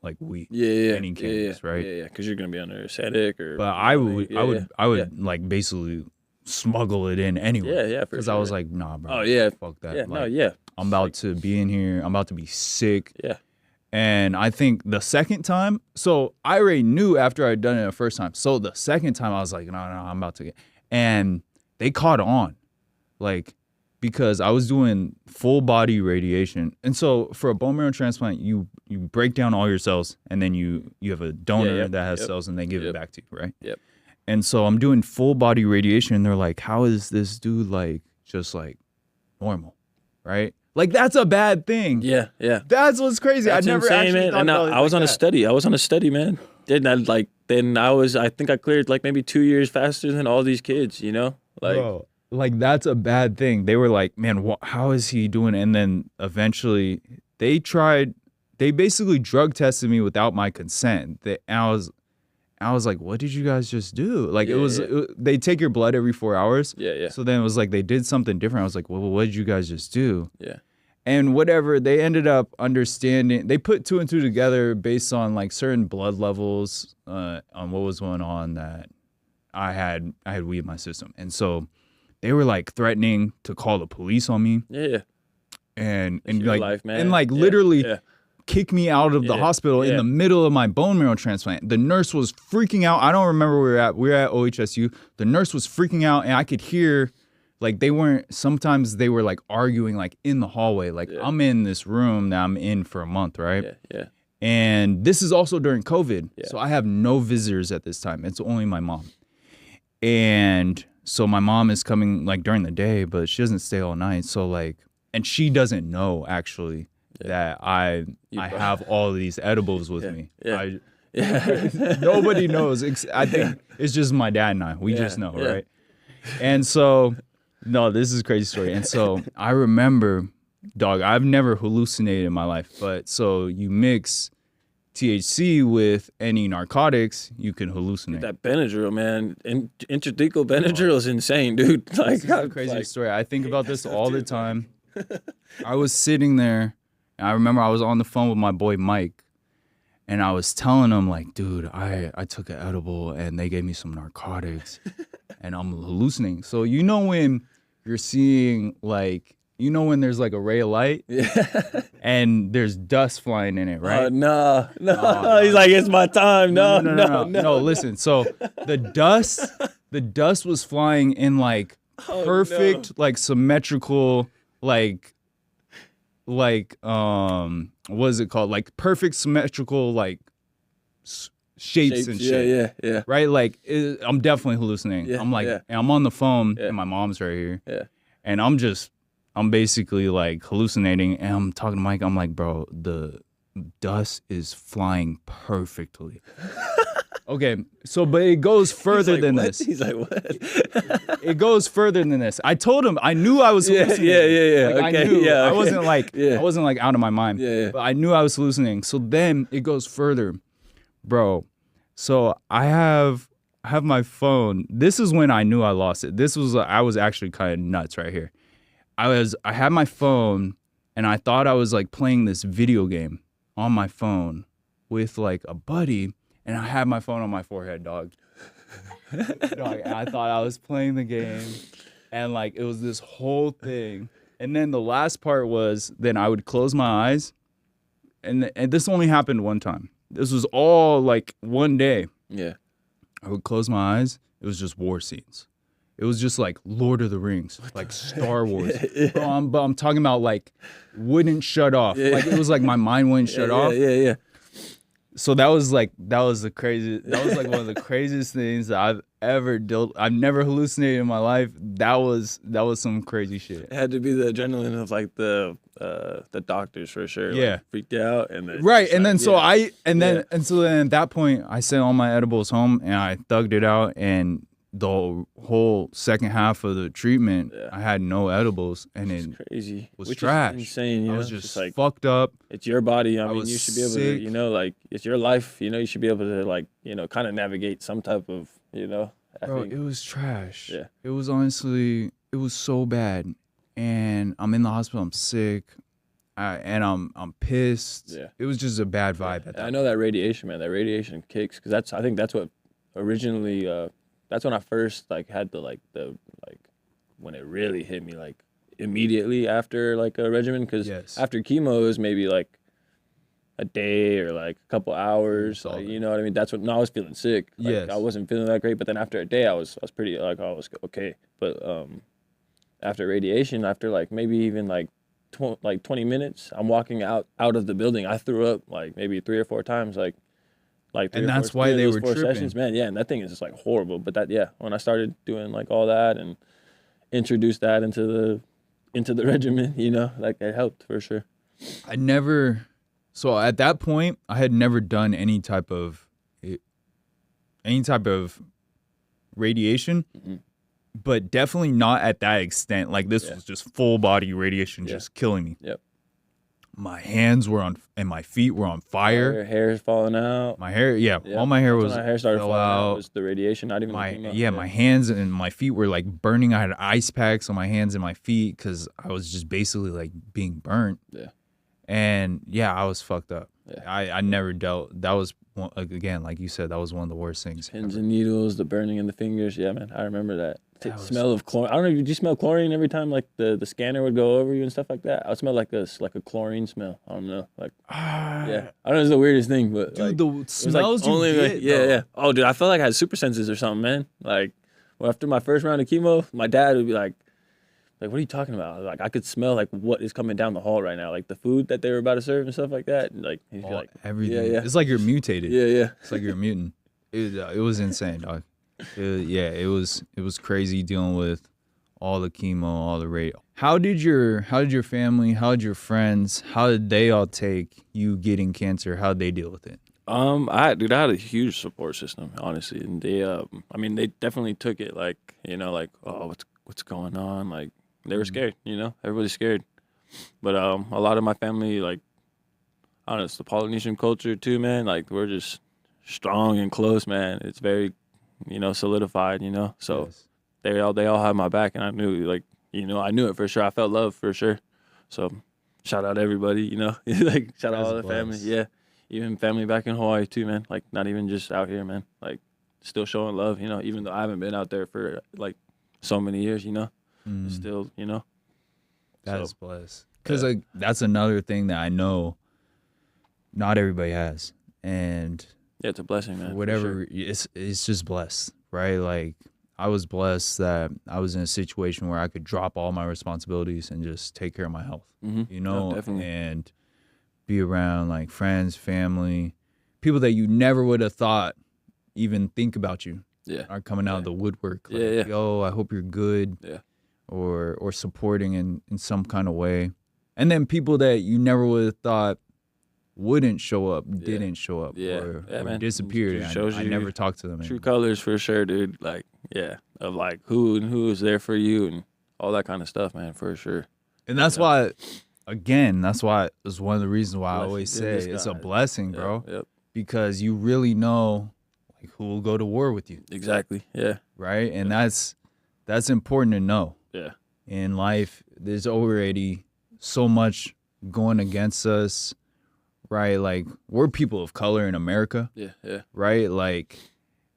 like, weed. Any cannabis, right? Yeah, because you're going to be under anesthetic or. But I would like, basically smuggle it in anyway. Yeah, for sure. Because I was like, nah, bro. Oh, yeah. Fuck that. Yeah, I'm about to be in here. I'm about to be sick. Yeah. And I think the second time, so I already knew after I'd done it the first time. So the second time I was like, no, I'm about to get, and they caught on, like, because I was doing full body radiation. And so for a bone marrow transplant, you break down all your cells and then you have a donor that has cells and they give it back to you, right? Yep. And so I'm doing full body radiation and they're like, how is this dude like just like normal, right? Like that's a bad thing. Yeah. That's what's crazy. That's I never insane, actually man. thought And about it I was like on that. a study. I was on a study, man. I think I cleared like maybe 2 years faster than all these kids, Like, bro, like that's a bad thing. They were like, man, how is he doing? And then eventually they basically drug tested me without my consent. I was like, what did you guys just do? Like they take your blood every 4 hours. Yeah. So then it was like they did something different. I was like, well, what did you guys just do? Yeah. And whatever, they ended up understanding. They put 2 and 2 together based on like certain blood levels on what was going on that I had weed in my system. And so they were like threatening to call the police on me. Yeah. And your like life, man. and like literally kick me out of the hospital in the middle of my bone marrow transplant. The nurse was freaking out. I don't remember where we were at OHSU. The nurse was freaking out, and I could hear, like, sometimes they were, like, arguing, like, in the hallway. Like, I'm in this room that I'm in for a month, right? Yeah. And this is also during COVID. So I have no visitors at this time. It's only my mom. And so my mom is coming, like, during the day, but she doesn't stay all night. So, like, and she doesn't know, actually, that I have all of these edibles with me. Nobody knows. I think it's just my dad and I. We just know, right? And so, no, this is a crazy story. And so I remember, dog, I've never hallucinated in my life. But so you mix THC with any narcotics, you can hallucinate. That Benadryl, man. Intrathecal Benadryl is insane, dude. Like, this is a crazy story. I think about this all the time. I was sitting there. I remember I was on the phone with my boy Mike, and I was telling him, like, dude, I took an edible and they gave me some narcotics and I'm hallucinating. So you know when you're seeing, like, you know when there's like a ray of light and there's dust flying in it, right? No. He's like, it's my time. No. Listen, so the dust was flying in like perfect, like symmetrical, like what is it called? Like perfect symmetrical, like shapes and shit. Yeah. Right? Like I'm definitely hallucinating. Yeah, I'm like, and I'm on the phone and my mom's right here. Yeah. And I'm basically like hallucinating, and I'm talking to Mike. I'm like, bro, the dust is flying perfectly. Okay, so but it goes further than this. He's like, what? It goes further than this. I told him I knew I was hallucinating. Yeah. Like, okay. I knew. Yeah. I wasn't like out of my mind. Yeah. But I knew I was hallucinating. So then it goes further, bro. So I have my phone. This is when I knew I lost it. I was actually kind of nuts right here. I had my phone, and I thought I was like playing this video game on my phone with like a buddy, and I had my phone on my forehead, dog. And I thought I was playing the game, and like it was this whole thing. And then the last part was then I would close my eyes, and this only happened one time. This was all like one day. Yeah. I would close my eyes. It was just war scenes. It was just like Lord of the Rings, like Star Wars. Bro, but I'm talking about like wouldn't shut off. Like it was like my mind wouldn't shut off. Yeah. So that was like one of the craziest things that I've ever dealt. I've never hallucinated in my life. That was some crazy shit. It had to be the adrenaline of like the doctors for sure. Yeah. Like, freaked out and then right. And then so then at that point I sent all my edibles home and I thugged it out, and the whole second half of the treatment, I had no edibles, and it crazy. was Which trash. Is insane. You I know? was just like, fucked up. It's your body. I mean, you should be able sick. to, you know, like it's your life. You know, you should be able to like, you know, kind of navigate some type of, you know. Bro, it was trash. Yeah. It was honestly, it was so bad, and I'm in the hospital. I'm sick, and I'm pissed. Yeah. It was just a bad vibe. At that I know that radiation, man. That radiation kicks because I think that's what originally. That's when I first like had the when it really hit me like immediately after like a regimen, because after chemo it was maybe like a day or like a couple hours, like, you know what I mean? That's when I was feeling sick. Like, I wasn't feeling that great, but then after a day I was pretty like I was okay. But after radiation, after like maybe even like 20 minutes, I'm walking out of the building. I threw up like maybe 3 or 4 times, like and that's why they were tripping. Sessions, man. Yeah, and that thing is just like horrible. But when I started doing like all that and introduced that into the regimen, you know, like it helped for sure. So at that point, I had never done any type of radiation, but definitely not at that extent. Like this was just full body radiation, just killing me. Yep. My hands were on, and my feet were on fire. Your hair is falling out. My hair, all my hair was. When my hair started falling out. It was the radiation, not even my my hands and my feet were like burning. I had ice packs on my hands and my feet because I was just basically like being burnt. Yeah. And yeah, I was fucked up. Yeah. I never dealt. That was again, like you said, that was one of the worst things. Pins ever. and needles, the burning in the fingers. Yeah, man, I remember that. That was- Smell of chlorine. I don't know. Did you smell chlorine every time like the scanner would go over you and stuff like that? I would smell like a chlorine smell. I don't know. Like yeah, I don't know. It's the weirdest thing, but Dude, like, the it was, smells like, you only get. like, yeah, though. yeah. Oh, dude, I felt like I had super senses or something, man. Like well, after my first round of chemo, my dad would be like, what are you talking about? Like I could smell like what is coming down the hall right now, like the food that they were about to serve and stuff like that. And, like he'd be like Everything. Yeah, yeah. It's like you're mutated. Yeah, yeah. It's like you're a mutant. It was insane, dog. It was crazy dealing with all the chemo, all the rate. How did your family, how did your friends, how did they all take you getting cancer? How did they deal with it? I had a huge support system, honestly, and they, I mean, they definitely took it like, like, oh, what's going on? Like, they were scared, everybody's scared. But a lot of my family, like, I don't know, it's the Polynesian culture too, man. Like, we're just strong and close, man. It's very, solidified, So Yes. they all had my back, and I knew, like, I knew it for sure. I felt love for sure. So shout out everybody, like shout out all the family, blessed. yeah. Even family back in Hawaii too, man. Like not even just out here, man. Like still showing love, even though I haven't been out there for like so many years, still, That's so, blessed. Because like that's another thing that I know not everybody has. And yeah, it's a blessing, man. for whatever, sure. it's just blessed, right? Like I was blessed that I was in a situation where I could drop all my responsibilities and just take care of my health, Yeah, definitely. and be around like friends, family, people that you never would have thought even think about you Yeah. are coming out of the woodwork. Like, Yeah. yo, I hope you're good. Yeah. Or supporting in some kind of way. And then people that you never would have thought wouldn't show up, didn't show up, Yeah. or Man. disappeared. It And shows I you never talked to them True anymore. colors for sure, dude. Like, yeah, of like who is there for you and all that kind of stuff, man, for sure. And that's why, again, that's why it's one of the reasons why I Blessing always in say it's a disguise. blessing, bro. Yep. Because you really know like who will go to war with you, Exactly. Yeah. right? And that's important to know. Yeah. In life, there's already so much going against us, right? Like we're people of color in America, Yeah. right? Like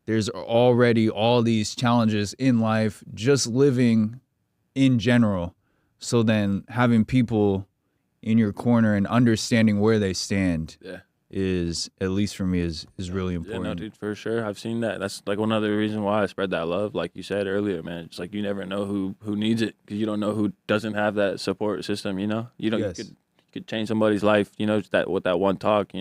there's already all these challenges in life, just living in general. So then having people in your corner and understanding where they stand Yeah. is, at least for me, is really Yeah, important. no, dude, for sure. I've seen that. That's like one other reason why I spread that love, like you said earlier, man. It's like you never know who needs it because you don't know who doesn't have that support system. You know, Yes. you could change somebody's life. That with that one talk.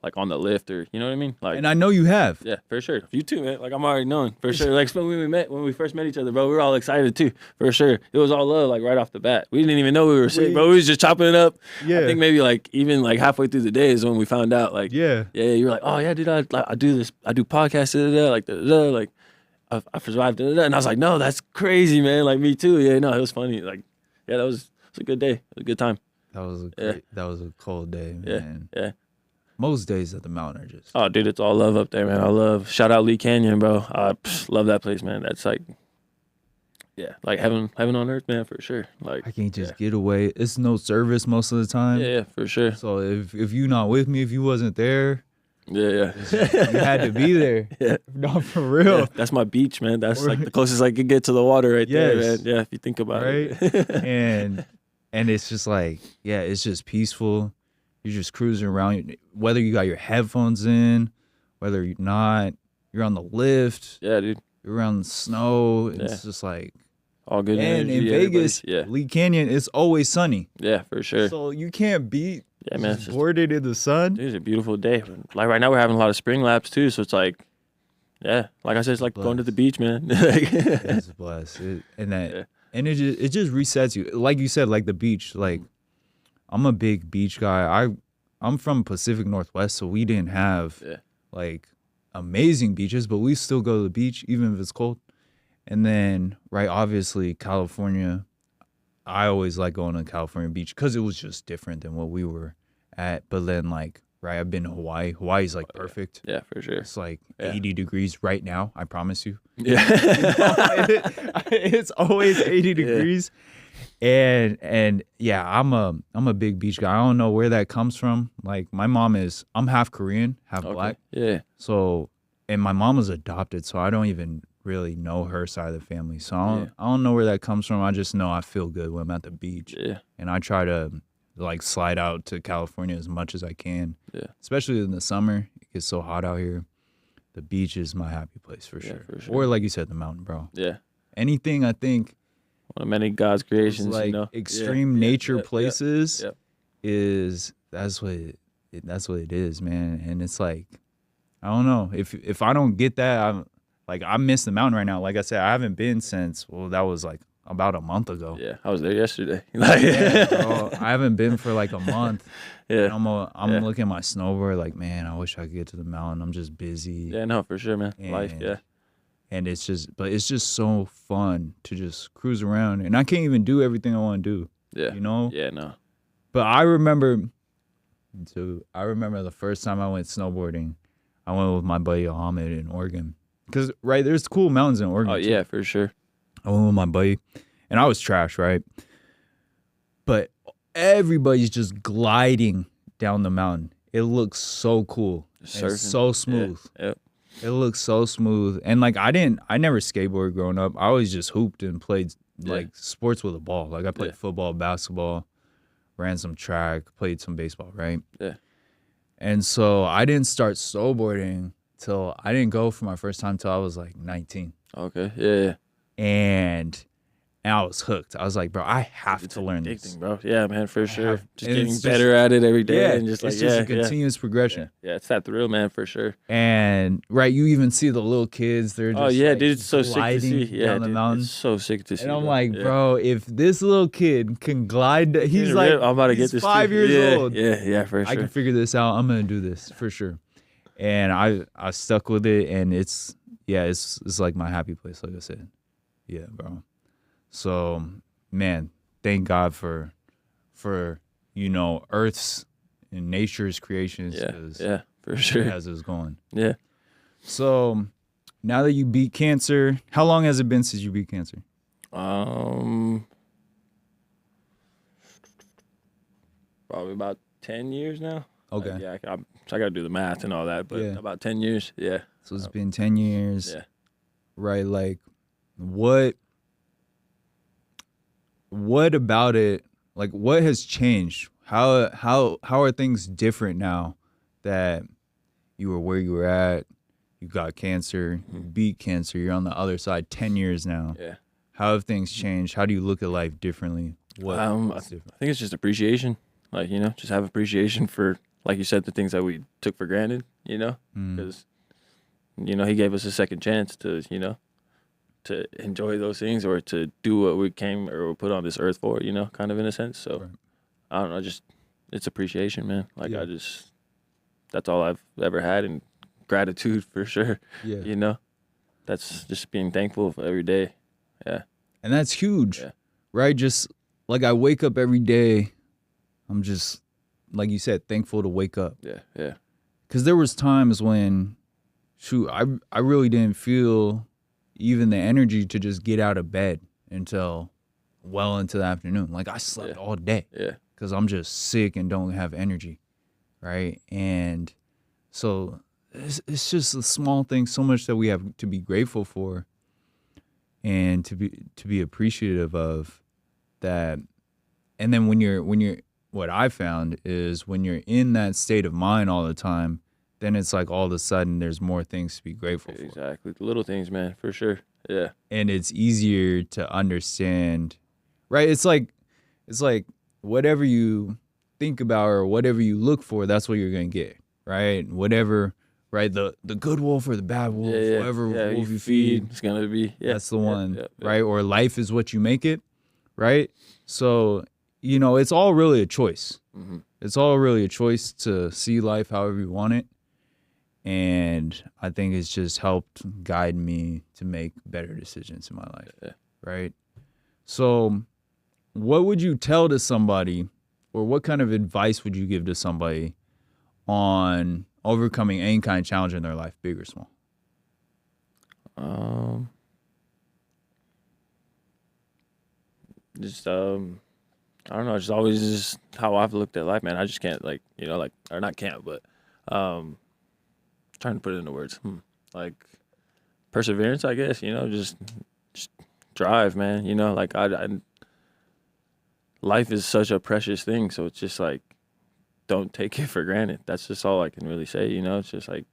Like on the lift or you know what I mean. Like, And I know you have. yeah, for sure. You too, man. Like I'm already knowing for sure. Like when we first met each other, bro, we were all excited too, for sure. It was all love, like right off the bat. We didn't even know we were sick, bro. We was just chopping it up. Yeah. I think maybe like even like halfway through the day is when we found out. Like, Yeah. you were like, oh yeah, dude, I do this, I do podcasts, like like I survived, and I was like, no, that's crazy, man. Like me too. Yeah, no, it was funny. Like, yeah, it was a good day. It was a good time. That was a cold day, man. Yeah. Most days at the mountain are just. Oh, dude, it's all love up there, man. Shout out Lee Canyon, bro. I love that place, man. That's like, yeah, like heaven on earth, man, for sure. Like, I can't just get away. It's no service most of the time. yeah, for sure. So if you not with me, if you wasn't there, Yeah. you had to be there. Yeah. No, for real. Yeah, that's my beach, man. That's like the closest I could get to the water right there, man. Yes. Yeah, if you think about Right? it. and it's just like, yeah, it's just peaceful. You're just cruising around. Whether you got your headphones in, whether you're not, you're on the lift, Yeah, dude. you're around the snow. It's Yeah. just like, All good and energy. in Vegas, Yeah. Lee Canyon, it's always sunny. Yeah, for sure. So you can't beat Yeah, man. It's just, boarded in the sun. dude, it's a beautiful day. Like right now we're having a lot of spring laps too, so it's like, yeah, like I said, it's like going to the beach, man. It's blessed. Yeah. And it just resets you. Like you said, like the beach. Like I'm a big beach guy. I'm from Pacific Northwest, so we didn't have Yeah. like amazing beaches, but we still go to the beach even if it's cold. And then, right, obviously California. I always like going to California beach because it was just different than what we were at. But then, like, right, I've been to Hawaii. Hawaii's like perfect. Yeah, for sure. It's like Yeah. 80 degrees right now. I promise you. Yeah. It's always 80 degrees. And yeah, I'm a big beach guy. I don't know where that comes from. Like I'm half Korean, half black. Yeah. So, and my mom was adopted, so I don't even really know her side of the family. So I don't know where that comes from. I just know I feel good when I'm at the beach. Yeah. And I try to like slide out to California as much as I can. Yeah. Especially in the summer. It gets so hot out here. The beach is my happy place for sure. For sure. Or like you said, the mountain, bro. Yeah. Anything I think one of many God's creations, like you know. extreme nature places Yeah. that's what it is, man. And it's like, I don't know, if I don't get that, I miss the mountain right now. Like I said, I haven't been since, well, that was like about a month ago. Yeah, I was there yesterday. Yeah, bro, I haven't been for like a month. Yeah, and I'm looking at my snowboard like, man, I wish I could get to the mountain. I'm just busy. Yeah, no, for sure, man. Life, yeah. And it's just so fun to just cruise around, and I can't even do everything I want to do. Yeah, you know. Yeah, no. But I remember the first time I went snowboarding. I went with my buddy Ahmed in Oregon, because there's cool mountains in Oregon. Oh yeah, for sure. I went with my buddy, and I was trash, right? But everybody's just gliding down the mountain. It looks so cool. It's so smooth. Yeah. Yep. It looks so smooth. And like I never skateboarded growing up. I always just hooped and played like sports with a ball. Like I played football, basketball, ran some track, played some baseball, right? Yeah. And so I didn't start snowboarding till I didn't go for my first time till I was like 19. Okay. Yeah. And I was hooked. I was like, bro, I have to learn this, bro. Yeah, man, for sure. Just getting just better at it every day, and just like it's just a continuous progression. Yeah, it's that thrill, man, for sure. And you even see the little kids. They're just dude, it's so sick to see. Yeah, down the mountain. It's so sick to see. And I'm like, bro, if this little kid can glide, he's like, I'm about to get this 5 years old. Yeah, for sure. I can figure this out. I'm gonna do this for sure. And I stuck with it, and it's like my happy place, like I said. Yeah, bro. So, man, thank God for Earth's and nature's creations. Yeah, for sure. As it's going. Yeah. So, now that you beat cancer, how long has it been since you beat cancer? Probably about 10 years now. Okay. I got to do the math and all that, but about 10 years. Yeah. So it's been 10 years. Yeah. Right. Like, what about it? Like, what has changed? How are things different now that you were where you were at? You got cancer, you beat cancer, you're on the other side 10 years now. Yeah. How have things changed? How do you look at life differently? I think it's just appreciation. Like, just have appreciation for, like you said, the things that we took for granted, because, he gave us a second chance to, to enjoy those things or to do what we came or were put on this earth for, kind of in a sense. So, right. I don't know, just it's appreciation, man. Like, that's all I've ever had, and gratitude for sure. Yeah. That's just being thankful for every day. Yeah. And that's huge, right? Just like I wake up every day, I'm just, like you said, thankful to wake up. Yeah. Because there was times when, I really didn't feel even the energy to just get out of bed until well into the afternoon. Like I slept all day. Yeah. Because I'm just sick and don't have energy, right? And so it's just a small thing, so much that we have to be grateful for and to be appreciative of that. And then when you're what I found is when you're in that state of mind all the time, then it's like all of a sudden there's more things to be grateful for. Exactly. The little things, man, for sure. Yeah. And it's easier to understand, right? It's like whatever you think about or whatever you look for, that's what you're going to get, right? Whatever, right? The good wolf or the bad wolf, whoever wolf you feed, it's going to be, that's the one, right? Or life is what you make it, right? So, it's all really a choice. Mm-hmm. It's all really a choice to see life however you want it. And I think it's just helped guide me to make better decisions in my life, right? So what would you tell to somebody, or what kind of advice would you give to somebody on overcoming any kind of challenge in their life, big or small? Just I don't know, just always just how I've looked at life, man. I just can't like, like, or not can't, but trying to put it into words. Like perseverance, I guess, just drive, man. Like I life is such a precious thing, so it's just like don't take it for granted. That's just all I can really say, It's just like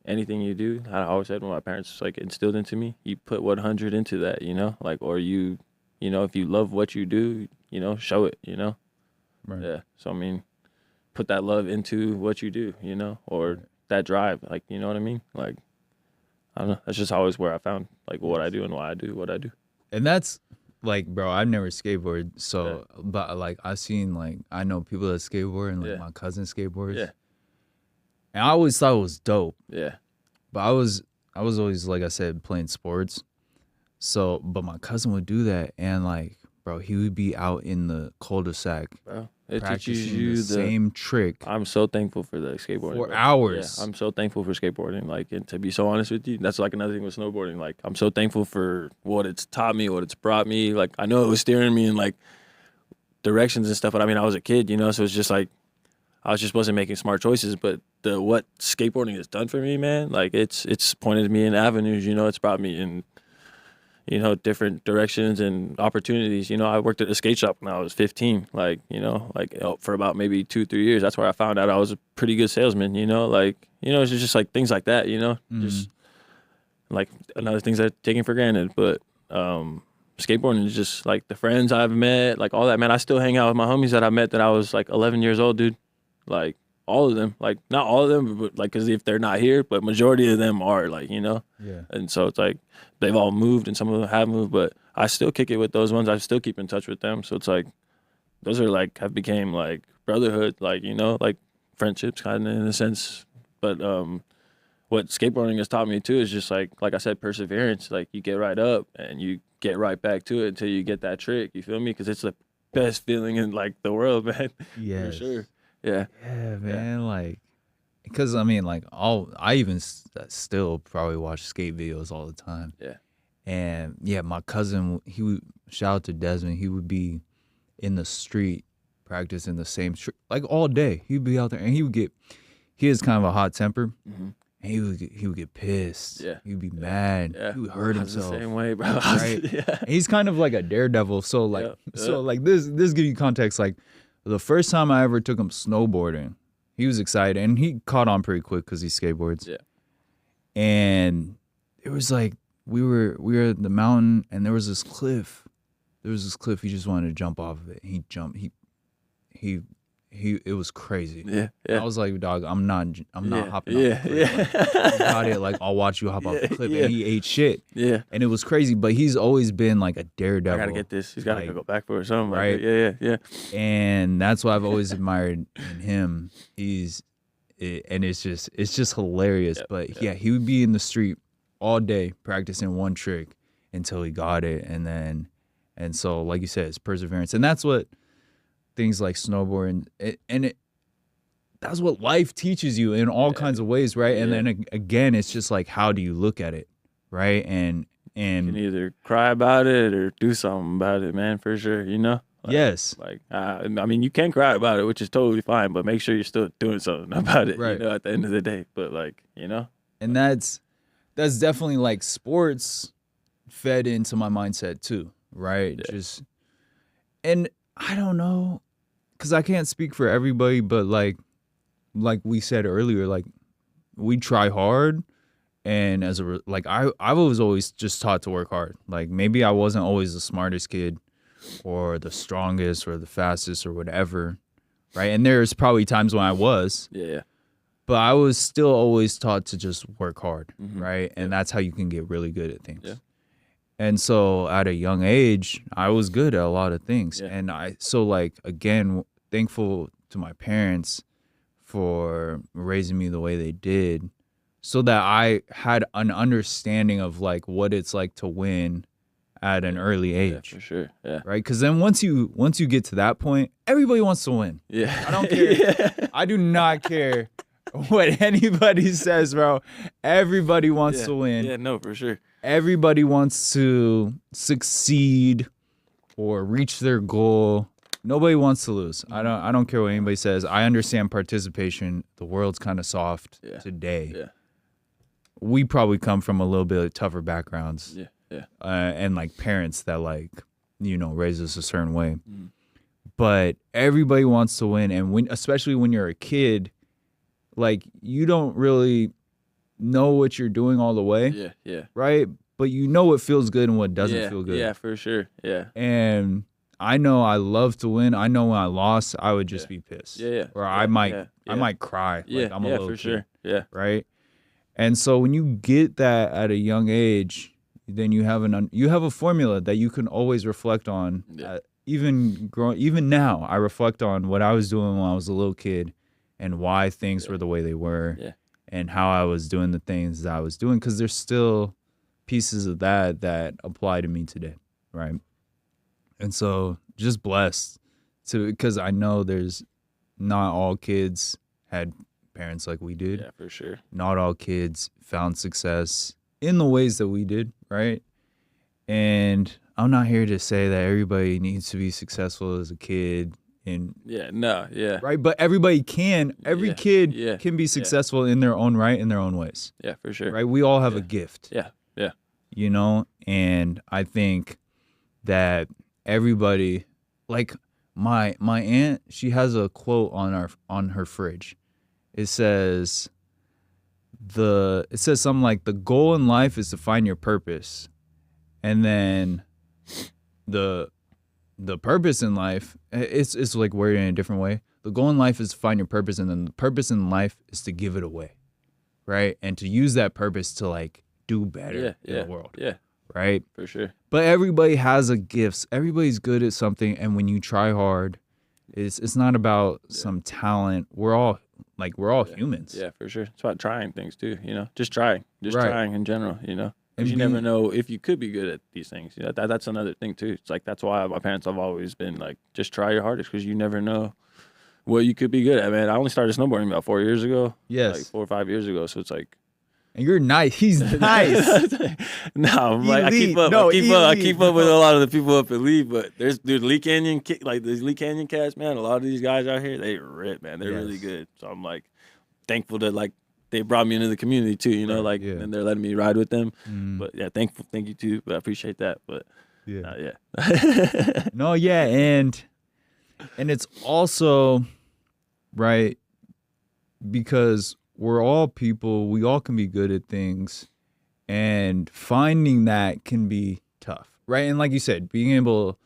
anything you do, I always said when my parents like instilled into me, you put 100 into that, like, or you if you love what you do, show it, Right. Yeah. So, I mean, put that love into what you do, or right. That drive, like, you know what I mean? Like, I don't know. That's just always where I found, like, what I do and why I do what I do. And that's, like, bro, I've never skateboarded, so, yeah. But, like, I've seen, like, I know people that skateboard and, like, yeah. My cousin skateboards. Yeah. And I always thought it was dope. Yeah. But I was always, like I said, playing sports. So, but my cousin would do that, and, like, bro, he would be out in the cul-de-sac. Bro, it teaches you the same trick. I'm so thankful for the skateboarding. For hours. Yeah, I'm so thankful for skateboarding. Like, and to be so honest with you, that's like another thing with snowboarding. Like, I'm so thankful for what it's taught me, what it's brought me. Like, I know it was steering me in like directions and stuff, but I mean, I was a kid, so it's just like I just wasn't making smart choices. But what skateboarding has done for me, man, like it's pointed me in avenues. It's brought me in, different directions and opportunities. I worked at a skate shop when I was 15, for about maybe 2-3 years. That's where I found out I was a pretty good salesman, it's just like things like that, just like another things that taken for granted. But skateboarding is just like the friends I've met, like all that, man. I still hang out with my homies that I met that I was like 11 years old, dude. Like all of them, like not all of them, but like, cause if they're not here, but majority of them are, like, Yeah. And so it's like they've all moved and some of them have moved, but I still kick it with those ones. I still keep in touch with them. So it's like those are like have became like brotherhood, like, like friendships kind of in a sense. But what skateboarding has taught me too is just like I said, perseverance. Like you get right up and you get right back to it until you get that trick. You feel me? Because it's the best feeling in like the world, man. Yes. For sure. Yeah. Yeah, man. Yeah. Like, because I mean, like, I even still probably watch skate videos all the time. Yeah. And yeah, my cousin, he would, shout out to Desmond, he would be in the street practicing the same trick like all day. He'd be out there and he has kind of a hot temper. Mm-hmm. And he would get pissed. Yeah. He would be mad. Yeah. He would hurt himself. The same way, bro. Right? Yeah. And he's kind of like a daredevil. So like, this give you context. Like the first time I ever took him snowboarding, he was excited and he caught on pretty quick because he skateboards. Yeah. And it was like we were at the mountain and there was this cliff. He just wanted to jump off of it. He jumped. It was crazy. Yeah. I was like, dog, I'm not hopping off the cliff. Yeah. Like, you got it. Like, I'll watch you hop off the cliff. Yeah. And he ate shit. Yeah. And it was crazy. But he's always been like a daredevil. I gotta get this. He's gotta go back for it or something. Right. Like, yeah. And that's what I've always admired in him. And it's just hilarious. Yep. But yeah, he would be in the street all day practicing one trick until he got it. And so, like you said, it's perseverance. And that's what things like snowboarding, that's what life teaches you in all kinds of ways, right? And then again, it's just like, how do you look at it, right? And you can either cry about it or do something about it, man, for sure, Like, yes. Like, I mean, you can cry about it, which is totally fine, but make sure you're still doing something about it, right. At the end of the day. But like, And that's definitely like sports fed into my mindset too, right? Yeah. And I don't know, because I can't speak for everybody, but like we said earlier, like we try hard, and I was always just taught to work hard. Like maybe I wasn't always the smartest kid, or the strongest, or the fastest, or whatever, right? And there's probably times when I was, but I was still always taught to just work hard, right? And that's how you can get really good at things. Yeah. And so at a young age, I was good at a lot of things. Yeah. And again, thankful to my parents for raising me the way they did, so that I had an understanding of like what it's like to win at an early age. Yeah, for sure. Yeah. Right? Because then once you get to that point, everybody wants to win. Yeah. I don't care. I do not care what anybody says, bro. Everybody wants to win. Yeah, no, for sure. Everybody wants to succeed, or reach their goal. Nobody wants to lose. I don't care what anybody says. I understand participation. The world's kind of soft today. Yeah. We probably come from a little bit of tougher backgrounds. Yeah. Yeah. And like parents that like, raise us a certain way. But everybody wants to win. And especially when you're a kid, like you don't really know what you're doing all the way. Yeah. Yeah. Right? But you know what feels good and what doesn't feel good. Yeah, for sure. Yeah. And I know I love to win. I know when I lost, I would just be pissed. Yeah. Or I might cry. Yeah. Like I'm a little for kid, sure. Yeah. Right? And so when you get that at a young age, then you have a formula that you can always reflect on. Even now, I reflect on what I was doing when I was a little kid and why things were the way they were and how I was doing the things that I was doing, because there's still pieces of that apply to me today, right? And so just blessed because I know there's not all kids had parents like we did. Yeah, for sure. Not all kids found success in the ways that we did, right? And I'm not here to say that everybody needs to be successful as a kid. Right? But everybody can. Every kid can be successful in their own right, in their own ways. Yeah, for sure. Right? We all have a gift. Yeah, yeah. And I think that everybody, like my aunt, she has a quote on her fridge. It says something like, the goal in life is to find your purpose. And then the purpose in life, it's like worded in a different way. The goal in life is to find your purpose, and then the purpose in life is to give it away, right? And to use that purpose to like do better in the world. Yeah, right? For sure. But everybody has a gift. Everybody's good at something, and when you try hard, it's not about some talent. We're all humans. Yeah, for sure. It's about trying things too. Just trying in general. Because you never know if you could be good at these things. That's another thing too. It's like that's why my parents have always been like, just try your hardest, because you never know what you could be good at. Man, I only started snowboarding about 4 years ago. Yes, like 4 or 5 years ago. So it's like, and you're nice. He's nice. No, I'm like, I keep up with a lot of the people up at Lee. But there's Lee Canyon, like these Lee Canyon cats, man. A lot of these guys out here, they rip, man. They're really good. So I'm like thankful that like they brought me into the community too, and they're letting me ride with them. But yeah, thank you too. But I appreciate that. But No, yeah, and it's also right, because we're all people. We all can be good at things, and finding that can be tough, right? And like you said, being able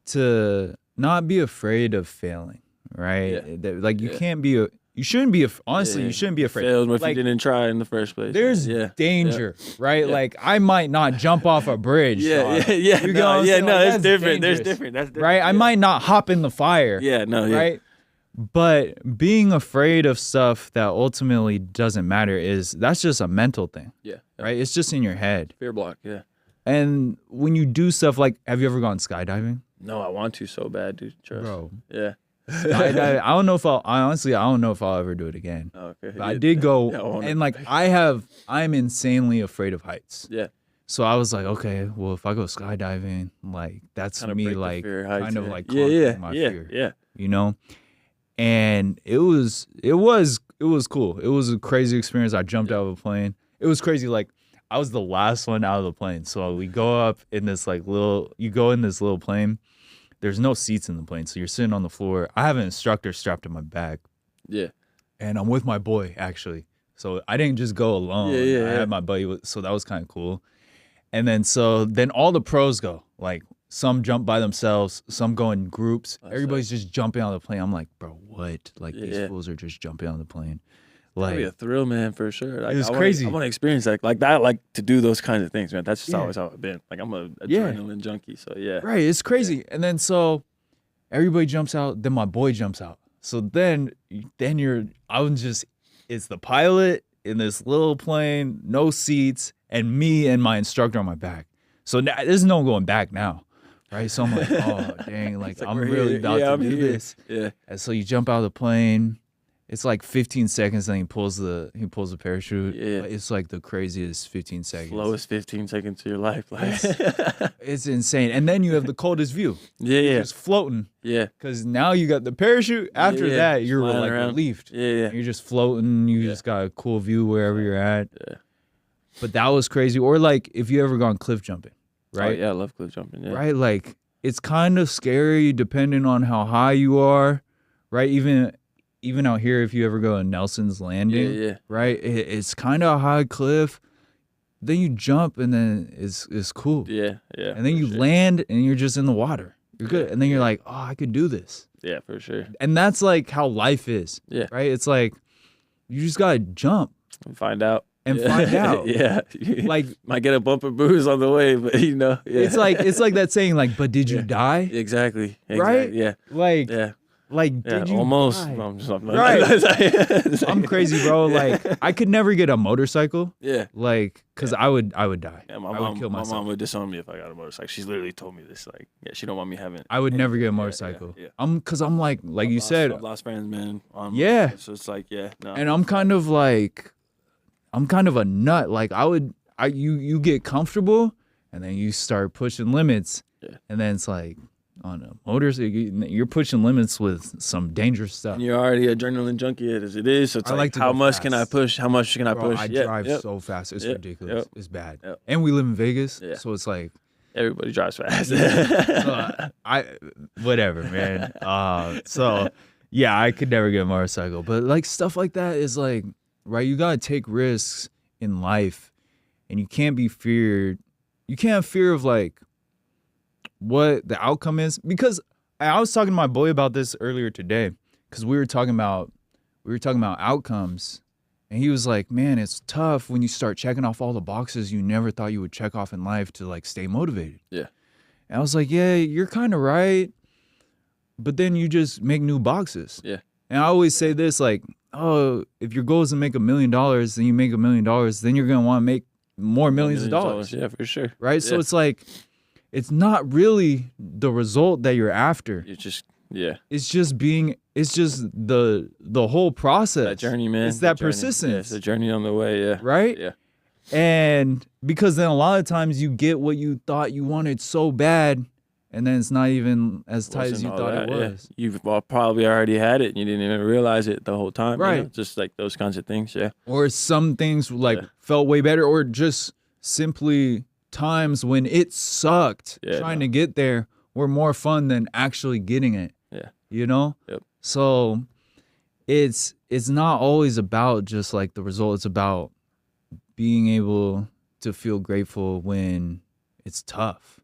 to not be afraid of failing, right? You can't be you shouldn't be honestly. You shouldn't be afraid. Failed if you didn't try in the first place. There's danger, right? Yeah. Like I might not jump off a bridge. You know it's different. There's different. That's different. Right? I might not hop in the fire. Right? But being afraid of stuff that ultimately doesn't matter that's just a mental thing. Yeah. Right? It's just in your head. Fear block. Yeah. And when you do stuff like, have you ever gone skydiving? No, I want to so bad, dude. Trust. Bro. Yeah. I don't know if I'll ever do it again. Okay. But I did go, and like I'm insanely afraid of heights. Yeah. So I was like, okay, well, if I go skydiving, like that's kind of me, break the like fear of heights, kind of like conquering my fear. Yeah. And it was cool. It was a crazy experience. I jumped out of a plane. It was crazy. Like I was the last one out of the plane. So we go up in this little plane. There's no seats in the plane, so you're sitting on the floor. I have an instructor strapped to my back. Yeah. And I'm with my boy, actually. So I didn't just go alone. I had my buddy, so that was kind of cool. And then all the pros go. Like some jump by themselves, some go in groups. Everybody's just jumping out of the plane. I'm like, bro, what? Like these fools are just jumping out of the plane. Like, that'd be a thrill, man, for sure. Like, it was crazy. I want to experience like that, like to do those kinds of things, man. That's just always how I've been. Like I'm an adrenaline junkie, so yeah. Right, it's crazy. Yeah. And then everybody jumps out, then my boy jumps out. So then it's the pilot in this little plane, no seats, and me and my instructor on my back. So now, there's no going back now, right? So I'm like, oh, dang, like I'm really about to do this. Yeah. And so you jump out of the plane. it's like 15 seconds, and he pulls the parachute. Yeah. It's like the craziest 15 seconds. Slowest 15 seconds of your life. Like, It's insane. And then you have the coldest view. yeah, You're yeah, just floating. yeah, Because now you got the parachute. After yeah. that, you're Flying like around. relieved. yeah, yeah. You're just floating. You Yeah. just got a cool view wherever you're at. Yeah. But that was crazy. Or like if you ever gone cliff jumping, right? Oh, yeah, I love cliff jumping. Yeah. Right? Like it's kind of scary depending on how high you are, right? Even out here, if you ever go to Nelson's Landing, Yeah, yeah. right? It's kind of a high cliff. Then you jump and then it's cool. Yeah, yeah. And then for you sure. land and you're just in the water. You're good. Yeah, And then you're yeah. like, oh, I could do this. Yeah, for sure. And that's like how life is. Yeah. Right? It's like you just gotta jump Find out. and Yeah. find out. Yeah. Like Might get a bumper bruise on the way, but you know. Yeah. it's like that saying, like, but did you Yeah. die? Exactly. Right? Yeah. Like Yeah. like Yeah. did you Almost. die? No, I'm just Right. I'm crazy, bro. Like I could never get a motorcycle. Yeah. Like, cause I would die. Yeah, I my would kill mom myself. would disown me if I got a motorcycle. She's literally told me this. Like, yeah, she don't want me having. I would never get a Yeah, motorcycle. yeah. Cause I'm like you I've said, lost friends, man. Yeah. So it's like, yeah, no. and I'm kind of a nut. Like you get comfortable, and then you start pushing limits, Yeah. and then it's like on a motorcycle, you're pushing limits with some dangerous stuff. And you're already adrenaline junkie as it is. So it's I like, like to how go much can I fast. push? How much can I Bro, push? I Yeah, drive yep. so fast, it's Yep, ridiculous. yep. It's bad. Yep. And we live in Vegas, Yeah. so it's like Everybody drives fast. I whatever, man. So yeah, I could never get a motorcycle, but like stuff like that is like, right, you gotta take risks in life, and you can't be feared. You can't have fear of like what the outcome is, because I was talking to my boy about this earlier today, because we were talking about outcomes, and he was like, man, it's tough when you start checking off all the boxes you never thought you would check off in life to like stay motivated. Yeah. And I was like, yeah, you're kind of right, but then you just make new boxes. Yeah. And I always say this, like, oh, if your goal is to make $1 million, then you make $1 million, then you're gonna want to make more millions of dollars. Yeah, for sure. Right? So Yeah. it's like, it's not really the result that you're after. It's just, yeah. It's just the whole process. That journey, man. It's that journey. persistence. Yeah, it's the journey on the way, yeah. Right? Yeah. And because then a lot of times you get what you thought you wanted so bad, and then it's not even as tight as you Wasn't all thought it that, yeah. was. You've probably already had it and you didn't even realize it the whole time. you know? Right. Just like those kinds of things, yeah. Or some things like Yeah. felt way better, or just simply times when it sucked Yeah, trying no. to get there were more fun than actually getting it. Yeah. You know? Yep. So it's not always about just like the result. It's about being able to feel grateful when it's tough,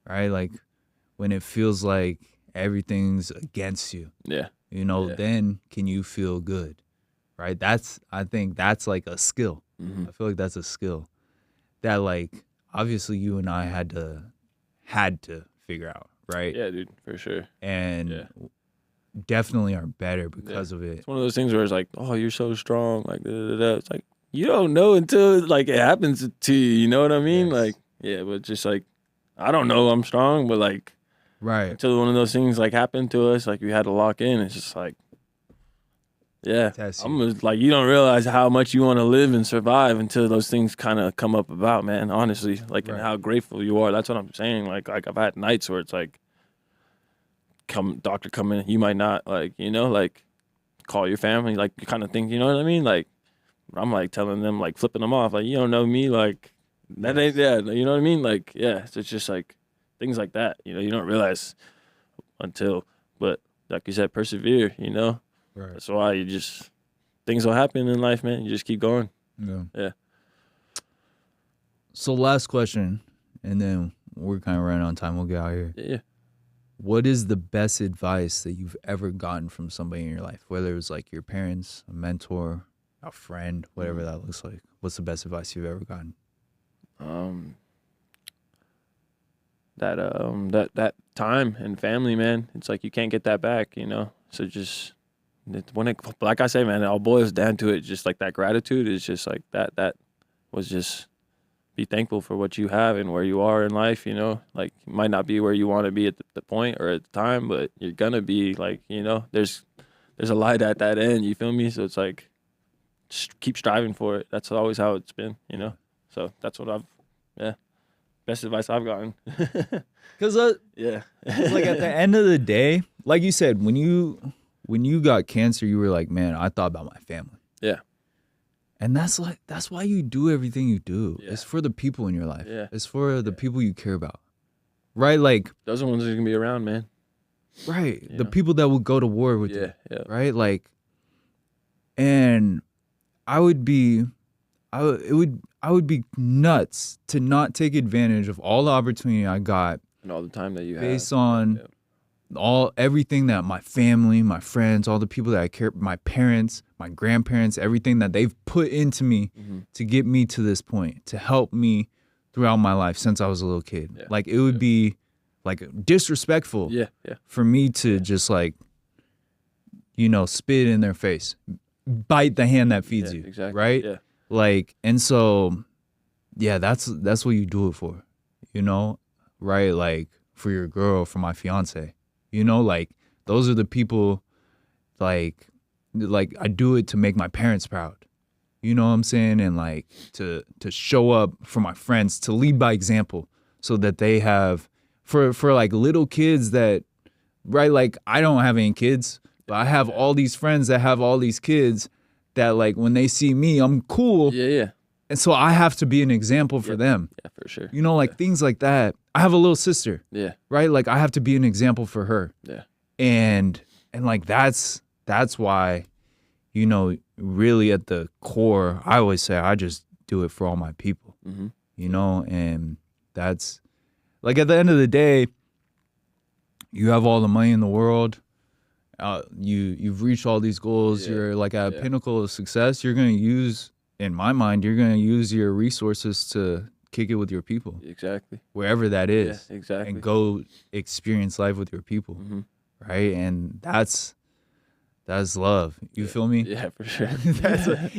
right? Like when it feels like everything's against you, Yeah. you know, Yeah. then can you feel good, right? I think that's like a skill. hmm I feel like that's a skill that like obviously you and I had to figure out, right? Yeah, dude, for sure. And Yeah. definitely are better because of it. It's one of those things where it's like, oh, you're so strong. Like, da, da, da, da. It's like, you don't know until like it happens to you. You know what I mean? Yes. Like, yeah, but just like, I don't know I'm strong, but like, Right. until one of those things like happened to us, like we had to lock in. It's just like, yeah, Test I'm you. just, like, you don't realize how much you want to live and survive until those things kind of come up about, man. Honestly, like, and Right. how grateful you are. That's what I'm saying. Like I've had nights where it's like, doctor come in, you might not like, you know, like call your family, like you kind of think, you know what I mean? Like I'm like telling them, like flipping them off, like you don't know me, like that ain't, yeah, you know what I mean? Like, yeah, so it's just like things like that, you know, you don't realize until, but like you said, persevere, you know. Right. That's why you just, things will happen in life, man. You just keep going. Yeah. Yeah. So last question, and then we're kind of running on time. We'll get out of here. Yeah. What is the best advice that you've ever gotten from somebody in your life? Whether it was like your parents, a mentor, a friend, whatever that looks like. What's the best advice you've ever gotten? That time and family, man. It's like you can't get that back, you know. So just when it, like I say, man, it all boils down to it. Just like that gratitude is just like that was just be thankful for what you have and where you are in life, you know. Like you might not be where you want to be at the point or at the time, but you're gonna be like, you know, there's there's a light at that end. You feel me? So it's like, just keep striving for it. That's always how it's been, you know. So that's what best advice I've gotten. Because Yeah. like at the end of the day, like you said, when you got cancer, you were like, man, I thought about my family. Yeah. And that's why you do everything you do. Yeah. It's for the people in your life. Yeah. It's for the people you care about. Right? Like, Those are the ones that are gonna be around, man. right. You The know? people that will go to war with you. Yeah. Right? Like, and I would be nuts to not take advantage of all the opportunity I got And all the time that you have. based on everything that my family, my friends, all the people that I care, my parents, my grandparents, everything that they've put into me to get me to this point, to help me throughout my life since I was a little kid. Yeah. Like it would be like disrespectful Yeah. for me to just like, spit in their face, bite the hand that feeds you. Exactly. Right? Yeah. Like, and so, yeah, that's what you do it for, right? Like for your girl, for my fiance, like those are the people, like I do it to make my parents proud, you know what I'm saying? And like to show up for my friends, to lead by example so that they have, for like little kids that, right? Like I don't have any kids, but I have all these friends that have all these kids that like when they see me, I'm cool. Yeah. And so I have to be an example for them. Yeah, for sure. Like things like that. I have a little sister. Yeah. Right? Like I have to be an example for her. Yeah. And like that's why, really at the core, I always say I just do it for all my people. And that's like at the end of the day, you have all the money in the world. You've reached all these goals. You're like at a pinnacle of success. You're going to use, in my mind, you're going to use your resources to kick it with your people. Exactly. Wherever that is. Yeah, exactly. And go experience life with your people. Right? And that's love. You feel me? Yeah, for sure.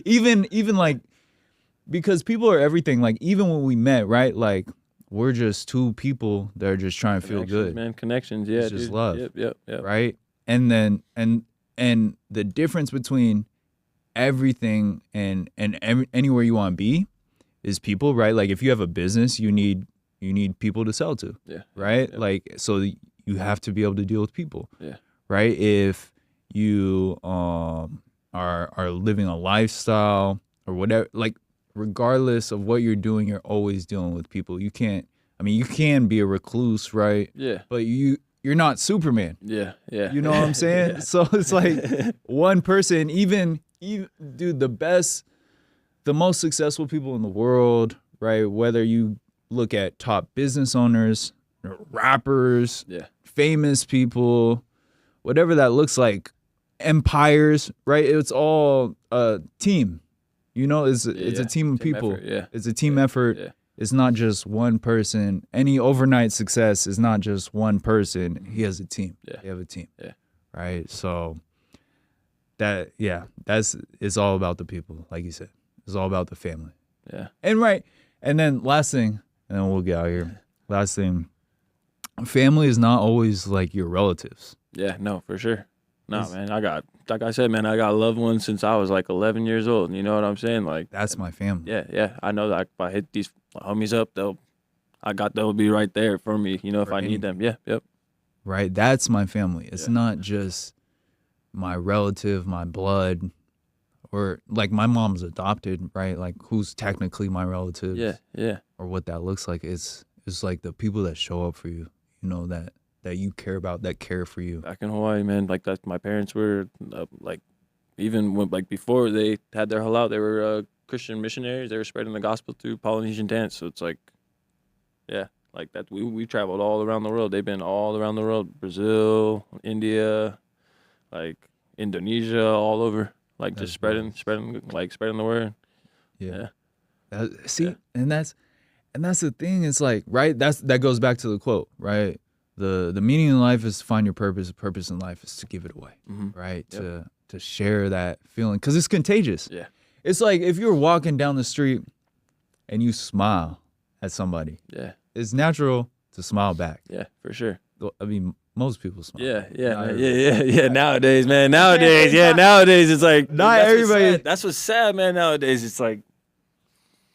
Even like, because people are everything. Like even when we met, right? Like we're just two people that are just trying to feel good. Man, connections. Yeah, it's just love. Yep. Right? And then and the difference between everything and anywhere you want to be is people, right? Like if you have a business, you need people to sell to. Yeah. Right? Yeah. Like so you have to be able to deal with people. Yeah. Right? If you are living a lifestyle or whatever, like regardless of what you're doing, you're always dealing with people. You can be a recluse, right? Yeah. But you're not Superman. Yeah. You know what I'm saying? Yeah. So it's like one person, even dude, the most successful people in the world, right? Whether you look at top business owners, rappers, famous people, whatever that looks like, empires, right? It's all a team. It's a team of people. Effort, It's a team effort. Yeah. It's not just one person. Any overnight success is not just one person. He has a team. Yeah. They have a team. Yeah. Right? So it's all about the people, like you said. It's all about the family. Yeah. And then last thing, and then we'll get out of here. Last thing, family is not always like your relatives. Yeah, no, for sure. No, man, like I said, I got loved ones since I was like 11 years old. You know what I'm saying? Like that's my family. Yeah. I know that if I hit these homies up, they'll be right there for me, if I need them. Yeah, yep. Right, that's my family. It's not just my relative, my blood, or like my mom's adopted, right? Like who's technically my relative. Yeah. Or what that looks like. It's like the people that show up for you, that you care about, that care for you. Back in Hawaii, man, like that, my parents were like, even when like before they had their halal, they were Christian missionaries. They were spreading the gospel through Polynesian dance. So it's like, like that. We traveled all around the world. They've been all around the world, Brazil, India, like Indonesia, all over, like that's just spreading the word. Yeah. And that's the thing. It's like, right. That goes back to the quote, right? The meaning in life is to find your purpose. The purpose in life is to give it away, right? Yep. To share that feeling, because it's contagious. Yeah. It's like if you're walking down the street and you smile at somebody. Yeah. It's natural to smile back. Yeah, for sure. I mean, Most people smile. Yeah. Nowadays, man. Nowadays it's like not everybody. That's what's sad, man. Nowadays it's like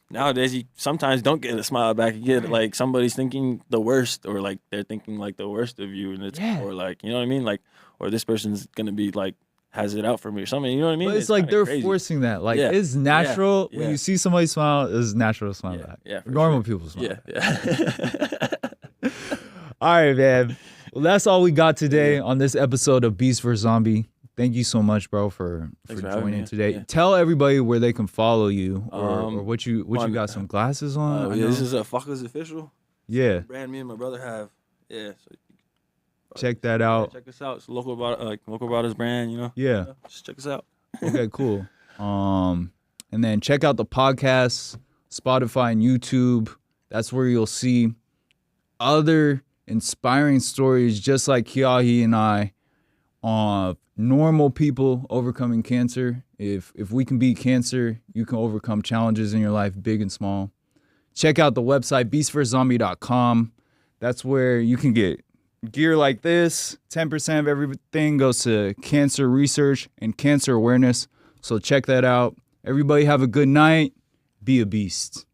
nowadays you sometimes don't get a smile back. You get like somebody's thinking the worst, or like they're thinking like the worst of you, and it's or like, you know what I mean, like, or this person's gonna be like has it out for me or something. You know what I mean? But it's like they're crazy. Forcing that. Like it's natural when you see somebody smile. It's natural to smile back. Yeah, normal people smile. Yeah. All right, man. Well, that's all we got today on this episode of Beast vs. Zombie. Thank you so much, bro, for joining today. Yeah. Tell everybody where they can follow you, or what you got some glasses on. This is a Fuckers official. Yeah, brand me and my brother have. Yeah, so check that out. Check us out. It's local about his brand, you know. Yeah, just check us out. Okay, cool. And then check out the podcast, Spotify and YouTube. That's where you'll see other inspiring stories, just like Keahi and I, on normal people overcoming cancer. If we can beat cancer, you can overcome challenges in your life, big and small. Check out the website, BeastvsZombie.com. That's where you can get gear like this. 10% of everything goes to cancer research and cancer awareness. So check that out. Everybody have a good night. Be a beast.